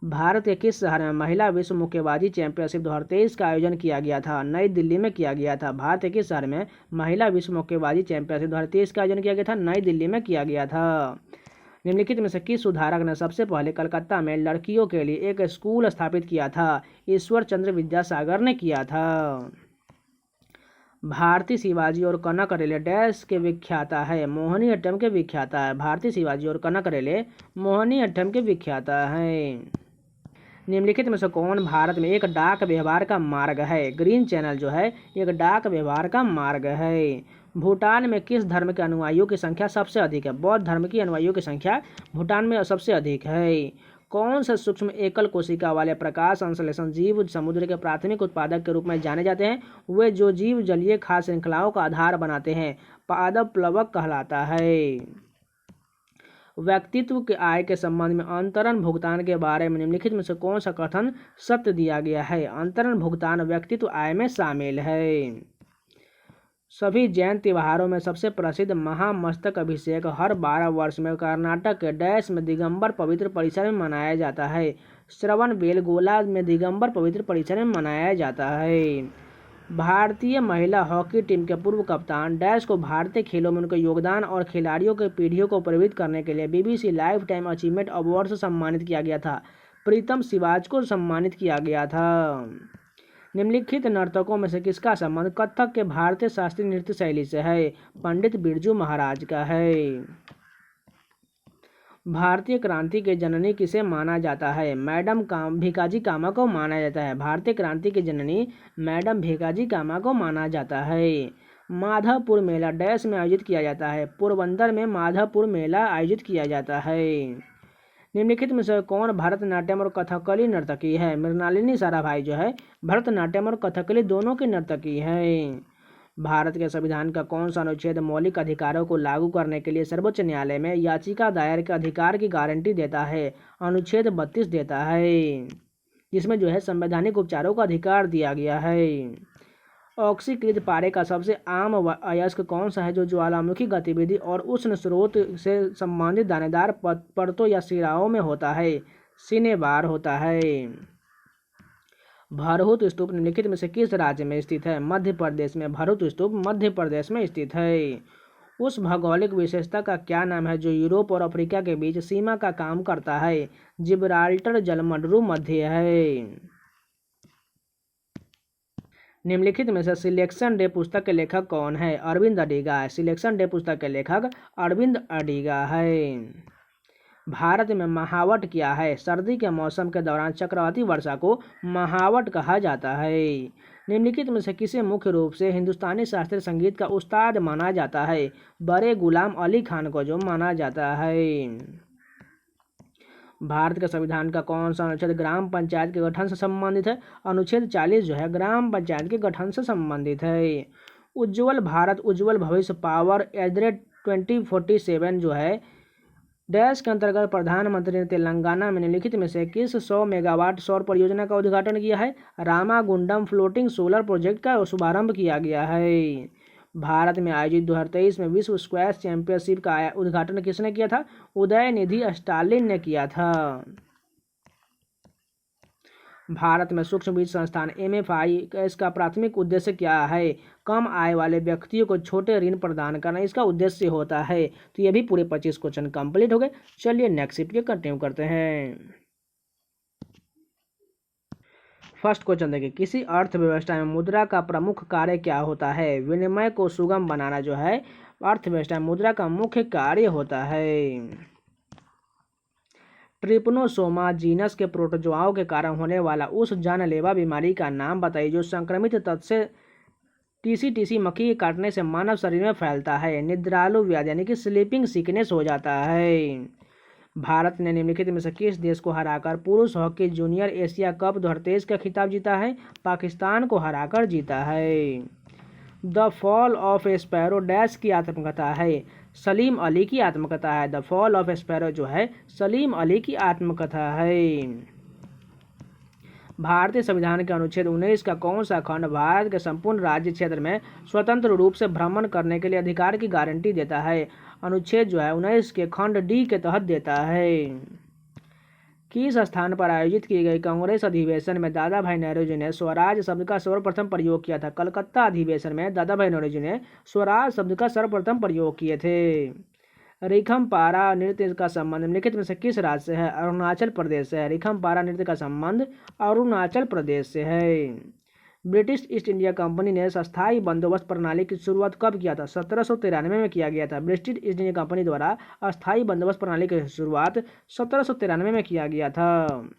भारत के किस शहर में महिला विश्व मुक्केबाजी चैंपियनशिप 2023 का आयोजन किया गया था? नई दिल्ली में किया गया था। भारत के किस शहर में महिला विश्व मुक्केबाजी चैंपियनशिप 2023 का आयोजन किया गया था? नई दिल्ली में किया गया था। निम्नलिखित में से किस सुधारक ने सबसे पहले कलकत्ता में लड़कियों के लिए एक स्कूल स्थापित किया था? ईश्वर चंद्र विद्यासागर ने किया था। भारती शिवाजी और कनक रेले डैश के विख्याता है? मोहिनीअट्टम के विख्याता है। भारती शिवाजी और कनक रेले मोहिनीअट्टम के विख्याता है। निम्नलिखित में से कौन भारत में एक डाक व्यवहार का मार्ग है? ग्रीन चैनल जो है एक डाक व्यवहार का मार्ग है। भूटान में किस धर्म के अनुयायियों की संख्या सबसे अधिक है? बौद्ध धर्म की अनुयायियों की संख्या भूटान में सबसे अधिक है। कौन से सूक्ष्म एकल कोशिका वाले प्रकाश संश्लेषण जीव समुद्र के प्राथमिक उत्पादक के रूप में जाने जाते हैं? वे जो जीव जलीय खाद्य श्रृंखलाओं का आधार बनाते हैं पादप प्लवक कहलाता है। व्यक्तित्व के आय के संबंध में अंतरण भुगतान के बारे में निम्नलिखित में से कौन सा कथन सत्य दिया गया है? अंतरण भुगतान व्यक्तित्व आय में शामिल है। सभी जैन त्योहारों में सबसे प्रसिद्ध महामस्तक अभिषेक हर 12 वर्ष में कर्नाटक के डैश में दिगंबर पवित्र परिसर में मनाया जाता है। श्रवण बेलगोला में दिगंबर पवित्र परिसर में मनाया जाता है। भारतीय महिला हॉकी टीम के पूर्व कप्तान डैश को भारतीय खेलों में उनके योगदान और खिलाड़ियों के पीढ़ियों को प्रेरित करने के लिए BBC life time achievement award से सम्मानित किया गया था। प्रीतम सिवाच को सम्मानित किया गया था। निम्नलिखित नर्तकों में से किसका संबंध कथक के भारतीय शास्त्रीय नृत्य शैली से है? पंडित बिरजू महाराज का है। भारतीय क्रांति के जननी किसे माना जाता है? मैडम भीकाजी कामा को माना जाता है। भारतीय क्रांति की जननी मैडम भीकाजी कामा को माना जाता है। माधवपुर मेला डैश में आयोजित किया जाता है। पोरबंदर में माधवपुर मेला आयोजित किया जाता है। निम्नलिखित में से कौन भरतनाट्यम और कथकली नर्तकी है? मृणालिनी साराभाई जो है भरतनाट्यम और कथकली दोनों की नर्तकी है। भारत के संविधान का कौन सा अनुच्छेद मौलिक अधिकारों को लागू करने के लिए सर्वोच्च न्यायालय में याचिका दायर के अधिकार की गारंटी देता है? अनुच्छेद 32 देता है, जिसमें जो है संवैधानिक उपचारों का अधिकार दिया गया है। ऑक्सीकृत पारे का सबसे आम अयस्क कौन सा है जो ज्वालामुखी गतिविधि और उष्ण स्रोत से संबंधित दानेदार परतों या सिराओं में होता है? सिनेबार होता है। भरहुत स्तूप निम्नलिखित में से किस राज्य में स्थित है? मध्य प्रदेश में। भरहुत स्तूप मध्य प्रदेश में स्थित है। उस भौगोलिक विशेषता का क्या नाम है जो यूरोप और अफ्रीका के बीच सीमा का काम करता है? जिब्राल्टर जलमंडरू मध्य है। निम्नलिखित में से सिलेक्शन डे पुस्तक के लेखक कौन है? अरविंद अडिगा है। सिलेक्शन डे पुस्तक के लेखक अरविंद अडिगा है। भारत में महावट क्या है? सर्दी के मौसम के दौरान चक्रवाती वर्षा को महावट कहा जाता है। निम्नलिखित में से किसे मुख्य रूप से हिंदुस्तानी शास्त्रीय संगीत का उस्ताद माना जाता है? बड़े गुलाम अली खान को जो माना जाता है। भारत के संविधान का कौन सा अनुच्छेद ग्राम पंचायत के गठन से संबंधित है? अनुच्छेद 40 जो है ग्राम पंचायत के गठन से संबंधित है। उज्ज्वल भारत उज्ज्वल भविष्य पावर @ 2047 जो है डैश के अंतर्गत प्रधानमंत्री ने तेलंगाना में निम्नलिखित में से किस 100 मेगावाट सौर परियोजना का उद्घाटन किया है? रामागुंडम फ्लोटिंग सोलर प्रोजेक्ट का शुभारंभ किया गया है। भारत में आयोजित 2023 में विश्व स्क्वैश चैंपियनशिप का उद्घाटन किसने किया था? उदयनिधि स्टालिन ने किया था। भारत में सूक्ष्म वित्त संस्थान MFI का प्राथमिक उद्देश्य क्या है? कम आय वाले व्यक्तियों को छोटे ऋण प्रदान करना इसका उद्देश्य होता है। तो ये भी पूरे 25 क्वेश्चन कंप्लीट हो गए। चलिए नेक्स्ट शिफ्ट के कंटिन्यू करते हैं। फर्स्ट क्वेश्चन देखिए, किसी अर्थव्यवस्था में मुद्रा का प्रमुख कार्य क्या होता है? विनिमय को सुगम बनाना जो है अर्थव्यवस्था में मुद्रा का मुख्य कार्य होता है। ट्रिपनोसोमा जीनस के प्रोटोजोआओं के कारण होने वाला उस जानलेवा बीमारी का नाम बताइए जो संक्रमित तत्व से टीसी मक्खी के काटने से मानव शरीर में फैलता है। निद्रालु व्याधि यानी कि स्लीपिंग सिकनेस हो जाता है। भारत ने निम्नलिखित में से किस देश को हराकर पुरुष हॉकी जूनियर एशिया कप 2023 का खिताब जीता है? पाकिस्तान को हराकर जीता है। The fall of sparrow dash की आत्मकथा है? सलीम अली की आत्मकथा है। द फॉल ऑफ स्पैरो जो है सलीम अली की आत्मकथा है। भारतीय संविधान के अनुच्छेद 19 का कौन सा खंड भारत के संपूर्ण राज्य क्षेत्र में स्वतंत्र रूप से भ्रमण करने के लिए अधिकार की गारंटी देता है? अनुच्छेद जो है 19 के खंड D के तहत देता है। किस स्थान पर आयोजित की गई कांग्रेस अधिवेशन में दादा भाई नौरोजी ने स्वराज शब्द का सर्वप्रथम प्रयोग किया था? कलकत्ता अधिवेशन में दादा भाई नौरोजी ने स्वराज शब्द का सर्वप्रथम प्रयोग किए थे। रिखमपारा नृत्य का संबंध निम्नलिखित में से किस राज्य से है? अरुणाचल प्रदेश से है। रिखमपारा नृत्य का संबंध अरुणाचल प्रदेश से है। ब्रिटिश ईस्ट इंडिया कंपनी ने अस्थायी बंदोबस्त प्रणाली की शुरुआत कब किया था? 1793 में किया गया था। ब्रिटिश ईस्ट इंडिया कंपनी द्वारा अस्थायी बंदोबस्त प्रणाली की शुरुआत 1793 में किया गया था।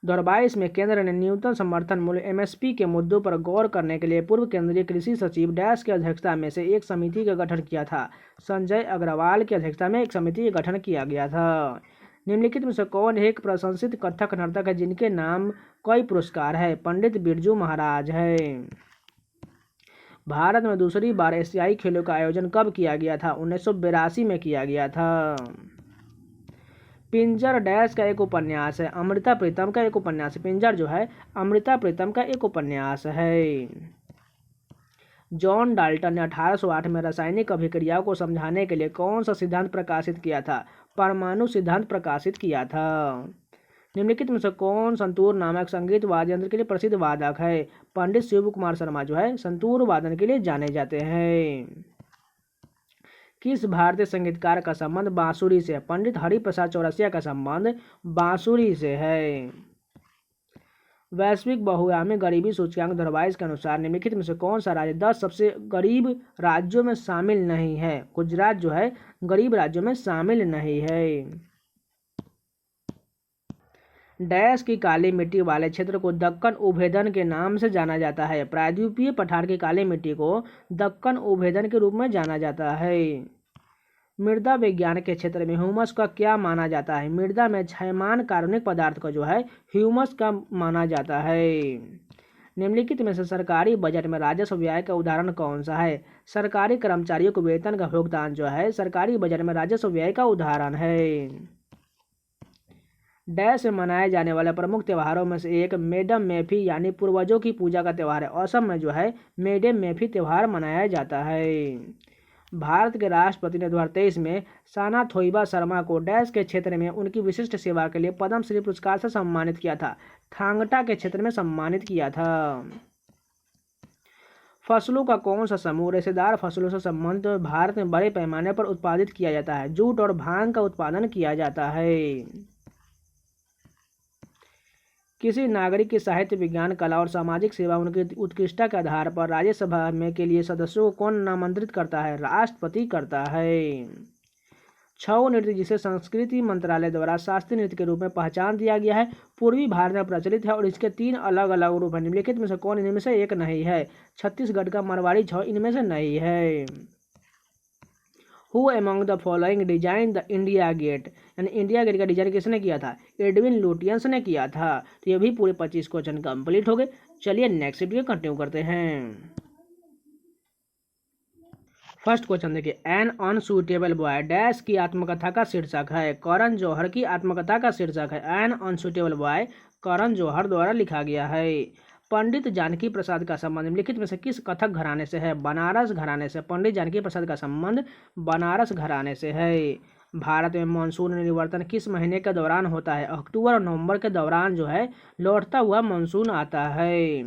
2022 में केंद्र ने न्यूनतम समर्थन मूल्य MSP के मुद्दों पर गौर करने के लिए पूर्व केंद्रीय कृषि सचिव डैश की अध्यक्षता में से एक समिति का गठन किया था? संजय अग्रवाल की अध्यक्षता में एक समिति का गठन किया गया था। निम्नलिखित में से कौन एक प्रशंसित कथक नर्तक है जिनके नाम कई पुरस्कार है? पंडित बिरजू महाराज है। भारत में दूसरी बार एशियाई खेलों का आयोजन कब किया गया था? 1982 में किया गया था। पिंजर डैश का एक उपन्यास है? अमृता प्रीतम का एक उपन्यास है। पिंजर जो है अमृता प्रीतम का एक उपन्यास है। जॉन डाल्टन ने 1808 में रासायनिक अभिक्रियाओं को समझाने के लिए कौन सा सिद्धांत प्रकाशित किया था? परमाणु सिद्धांत प्रकाशित किया था। निम्नलिखित में से कौन संतूर नामक संगीत वाद्य यंत्र के लिए प्रसिद्ध वादक है? पंडित शिव कुमार शर्मा जो है संतूर वादन के लिए जाने जाते हैं। किस भारतीय संगीतकार का संबंध बांसुरी से है? पंडित हरिप्रसाद चौरसिया का संबंध बांसुरी से है। वैश्विक बहुआयामी गरीबी सूचकांक 2022 के अनुसार निम्नलिखित में से कौन सा राज्य 10 सबसे गरीब राज्यों में शामिल नहीं है? गुजरात जो है गरीब राज्यों में शामिल नहीं है। डैश की काली मिट्टी वाले क्षेत्र को दक्कन उभेदन के नाम से जाना जाता है? प्रायद्वीपीय पठार की काली मिट्टी को दक्कन उभेदन के रूप में जाना जाता है। मृदा विज्ञान के क्षेत्र में ह्यूमस का क्या माना जाता है? मृदा में क्षयमान कार्बनिक पदार्थ का जो है ह्यूमस का माना जाता है। निम्नलिखित में से सरकारी बजट में राजस्व व्यय का उदाहरण कौन सा है? सरकारी कर्मचारियों को वेतन का भुगतान जो है सरकारी बजट में राजस्व व्यय का उदाहरण है। डैश में मनाए जाने वाले प्रमुख त्योहारों में से एक मेडम मेफी यानी पूर्वजों की पूजा का त्यौहार है। असम में जो है मेडम मेफी त्यौहार मनाया जाता है। भारत के राष्ट्रपति ने 2023 में साना थोइबा शर्मा को डैश के क्षेत्र में उनकी विशिष्ट सेवा के लिए पद्म श्री पुरस्कार से सम्मानित किया था? थांगटा के क्षेत्र में सम्मानित किया था। फसलों का कौन सा समूह रेशेदार फसलों से संबंधित भारत में बड़े पैमाने पर उत्पादित किया जाता है? जूट और भांग का उत्पादन किया जाता है। किसी नागरिक की साहित्य विज्ञान कला और सामाजिक सेवा उनकी उत्कृष्टता के आधार पर राज्यसभा में के लिए सदस्यों को कौन नामांकित करता है? राष्ट्रपति करता है। छऊ नृत्य जिसे संस्कृति मंत्रालय द्वारा शास्त्रीय नृत्य के रूप में पहचान दिया गया है पूर्वी भारत में प्रचलित है और इसके 3 अलग अलग रूप हैं। निम्नलिखित में से कौन इनमें से एक नहीं है? छत्तीसगढ़ का मरवाड़ी छऊ इनमें से नहीं है। Who among the following design the India Gate यानी इंडिया गेट का डिजाइन किसने किया था? एडविन लुटियंस ने किया था। तो ये भी पूरे 25 क्वेश्चन कंप्लीट हो गए। चलिए नेक्स्ट वीडियो कंटिन्यू करते हैं। फर्स्ट क्वेश्चन देखिए, एन अनसुटेबल बॉय डैश की आत्मकथा का शीर्षक है? करण जौहर की आत्मकथा का शीर्षक है। N unsuitable boy Karan Johar द्वारा लिखा गया है। पंडित जानकी प्रसाद का संबंध निम्नलिखित में से किस कथक घराने से है? बनारस घराने से। पंडित जानकी प्रसाद का संबंध बनारस घराने से है। भारत में मानसून निवर्तन किस महीने के दौरान होता है? अक्टूबर और नवंबर के दौरान जो है लौटता हुआ मानसून आता है।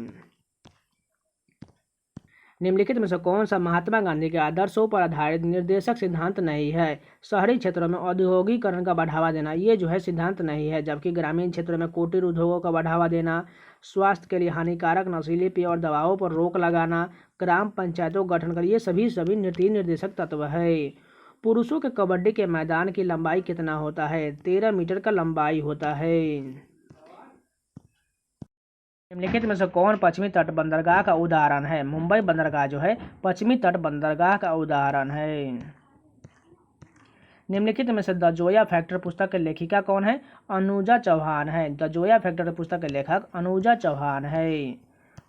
निम्नलिखित में से कौन सा महात्मा गांधी के आदर्शों पर आधारित निर्देशक सिद्धांत नहीं है? शहरी क्षेत्रों में औद्योगिकरण का बढ़ावा देना ये जो है सिद्धांत नहीं है, जबकि ग्रामीण क्षेत्रों में कुटीर उद्योगों का बढ़ावा देना, स्वास्थ्य के लिए हानिकारक नशीले पेय और दवाओं पर रोक लगाना, ग्राम पंचायतों का गठन कर ये सभी नीति निर्देशक तत्व है। पुरुषों के कबड्डी के मैदान की लंबाई कितना होता है? 13 मीटर का लंबाई होता है। निम्नलिखित में से कौन पश्चिमी तट बंदरगाह का उदाहरण है? मुंबई बंदरगाह जो है पश्चिमी तट बंदरगाह का उदाहरण है। निम्नलिखित में से द जोया फैक्टर पुस्तक के लेखिका कौन है? अनुजा चौहान है। द जोया फैक्टर पुस्तक के लेखक अनुजा चौहान है।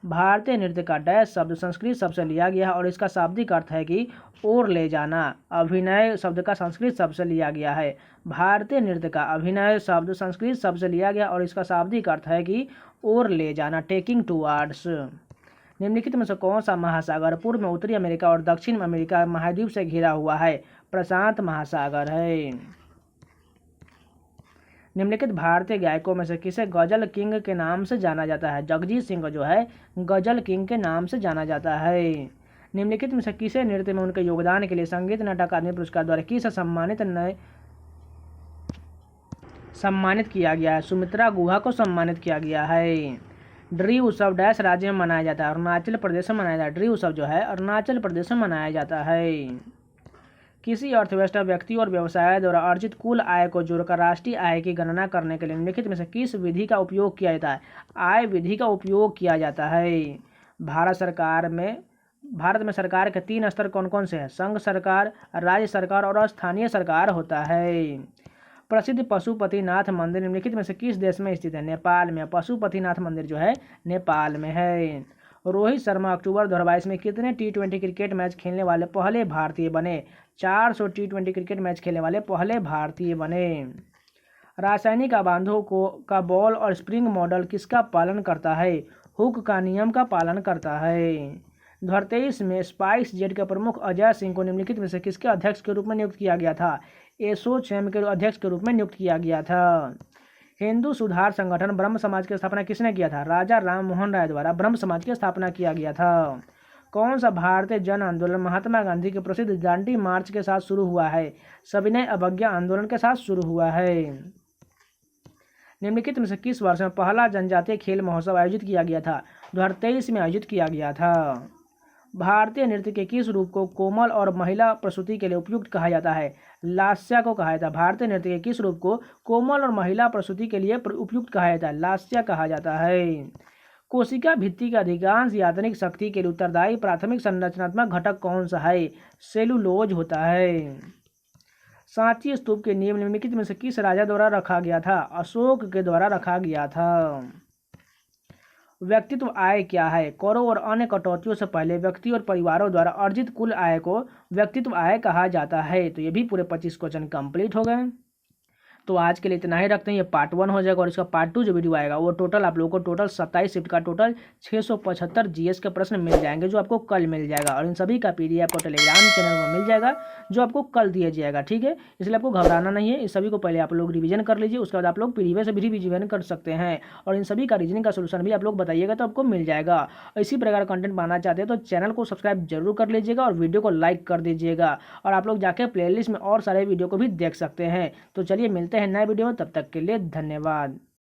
भारतीय नृत्य का डैश शब्द संस्कृत शब्द से लिया गया है और इसका शाब्दिक अर्थ है कि ओर ले जाना। अभिनय शब्द का संस्कृत शब्द से लिया गया है। भारतीय नृत्य का अभिनय शब्द संस्कृत शब्द से लिया गया और इसका शाब्दिक अर्थ है कि ओर ले जाना, टेकिंग टुवर्ड्स। निम्नलिखित में से कौन सा महासागर पूर्व में उत्तरी अमेरिका और दक्षिण अमेरिका महाद्वीप से घिरा हुआ है? प्रशांत महासागर है। निम्नलिखित भारतीय गायकों में से किसे गजल किंग के नाम से जाना जाता है? जगजीत सिंह जो है गजल किंग के नाम से जाना जाता है। निम्नलिखित में से किसे नृत्य में उनके योगदान के लिए संगीत नाटक अकादमी पुरस्कार द्वारा किसे सम्मानित किया गया है? सुमित्रा गुहा को सम्मानित किया गया है। ड्री उत्सव डैश राज्य में मनाया जाता है? अरुणाचल प्रदेश में मनाया जाता है। ड्री उत्सव जो है अरुणाचल प्रदेश में मनाया जाता है। किसी अर्थव्यवस्था व्यक्ति और व्यवसाय द्वारा अर्जित कुल आय को जोड़कर राष्ट्रीय आय की गणना करने के लिए निम्नलिखित में से किस विधि का उपयोग किया जाता है? आय विधि का उपयोग किया जाता है। भारत में सरकार के 3 स्तर कौन कौन से हैं? संघ सरकार, राज्य सरकार और स्थानीय सरकार होता है। प्रसिद्ध पशुपतिनाथ मंदिर निम्नलिखित में से किस देश में स्थित है? नेपाल में। पशुपतिनाथ मंदिर जो है नेपाल में है। रोहित शर्मा अक्टूबर 2022 में कितने टी20 क्रिकेट मैच खेलने वाले पहले भारतीय बने? 400 टी20 क्रिकेट मैच खेलने वाले पहले भारतीय बने। रासायनिक आबंधों का बॉल और स्प्रिंग मॉडल किसका पालन करता है? हुक का नियम का पालन करता है। 2023 में स्पाइस जेट के प्रमुख अजय सिंह को निम्नलिखित में से किसके अध्यक्ष के रूप में नियुक्त किया गया था? एसोचैम के अध्यक्ष के रूप में नियुक्त किया गया था। हिंदू सुधार संगठन ब्रह्म समाज की स्थापना किसने किया था? राजा राम मोहन राय द्वारा ब्रह्म समाज की स्थापना किया गया था। कौन सा भारतीय जन आंदोलन महात्मा गांधी के प्रसिद्ध दांडी मार्च के साथ शुरू हुआ है? सविनय अवज्ञा आंदोलन के साथ शुरू हुआ है। निम्नलिखित में से किस वर्ष में पहला जनजातीय खेल महोत्सव आयोजित किया गया था? 2023 में आयोजित किया गया था। भारतीय नृत्य के किस रूप को कोमल और महिला प्रसूति के लिए उपयुक्त कहा जाता है? लास्या को कहा जाता है। भारतीय नृत्य के किस रूप को कोमल और महिला प्रसूति के लिए उपयुक्त कहा जाता है? लास्या कहा जाता है। कोशिका भित्ति के अधिकांश यातनिक शक्ति के लिए उत्तरदायी प्राथमिक संरचनात्मक घटक कौन सा है? सेलुलोज होता है। सांची स्तूप के नींव निम्नलिखित में से किस राजा द्वारा रखा गया था? अशोक के द्वारा रखा गया था। व्यक्तित्व आय क्या है? करों और अन्य कटौतियों से पहले व्यक्ति और परिवारों द्वारा अर्जित कुल आय को व्यक्तित्व आय कहा जाता है। तो ये भी पूरे 25 क्वेश्चन कंप्लीट हो गए। तो आज के लिए इतना ही रखते हैं। ये पार्ट 1 हो जाएगा और इसका पार्ट 2 जो वीडियो आएगा वो टोटल आप लोगों को टोटल 27 शिफ्ट का टोटल 675 जीएस के प्रश्न मिल जाएंगे, जो आपको कल मिल जाएगा। और इन सभी का पीडीएफ और टेलीग्राम चैनल में मिल जाएगा, जो आपको कल दिया जाएगा। ठीक है, इसलिए आपको घबराना नहीं है। इस सभी को पहले आप लोग रिवीजन कर लीजिए, उसके बाद आप लोग पीडीएफ से भी रिवीजन कर सकते हैं। और इन सभी का रीजनिंग का सोल्यूशन भी आप लोग बताइएगा तो आपको मिल जाएगा। इसी प्रकार कंटेंट पाना चाहते हैं तो चैनल को सब्सक्राइब जरूर कर लीजिएगा और वीडियो को लाइक कर दीजिएगा। और आप लोग जाके प्लेलिस्ट में और सारे वीडियो को भी देख सकते हैं। तो चलिए मिलते हैं नए वीडियो में, तब तक के लिए धन्यवाद।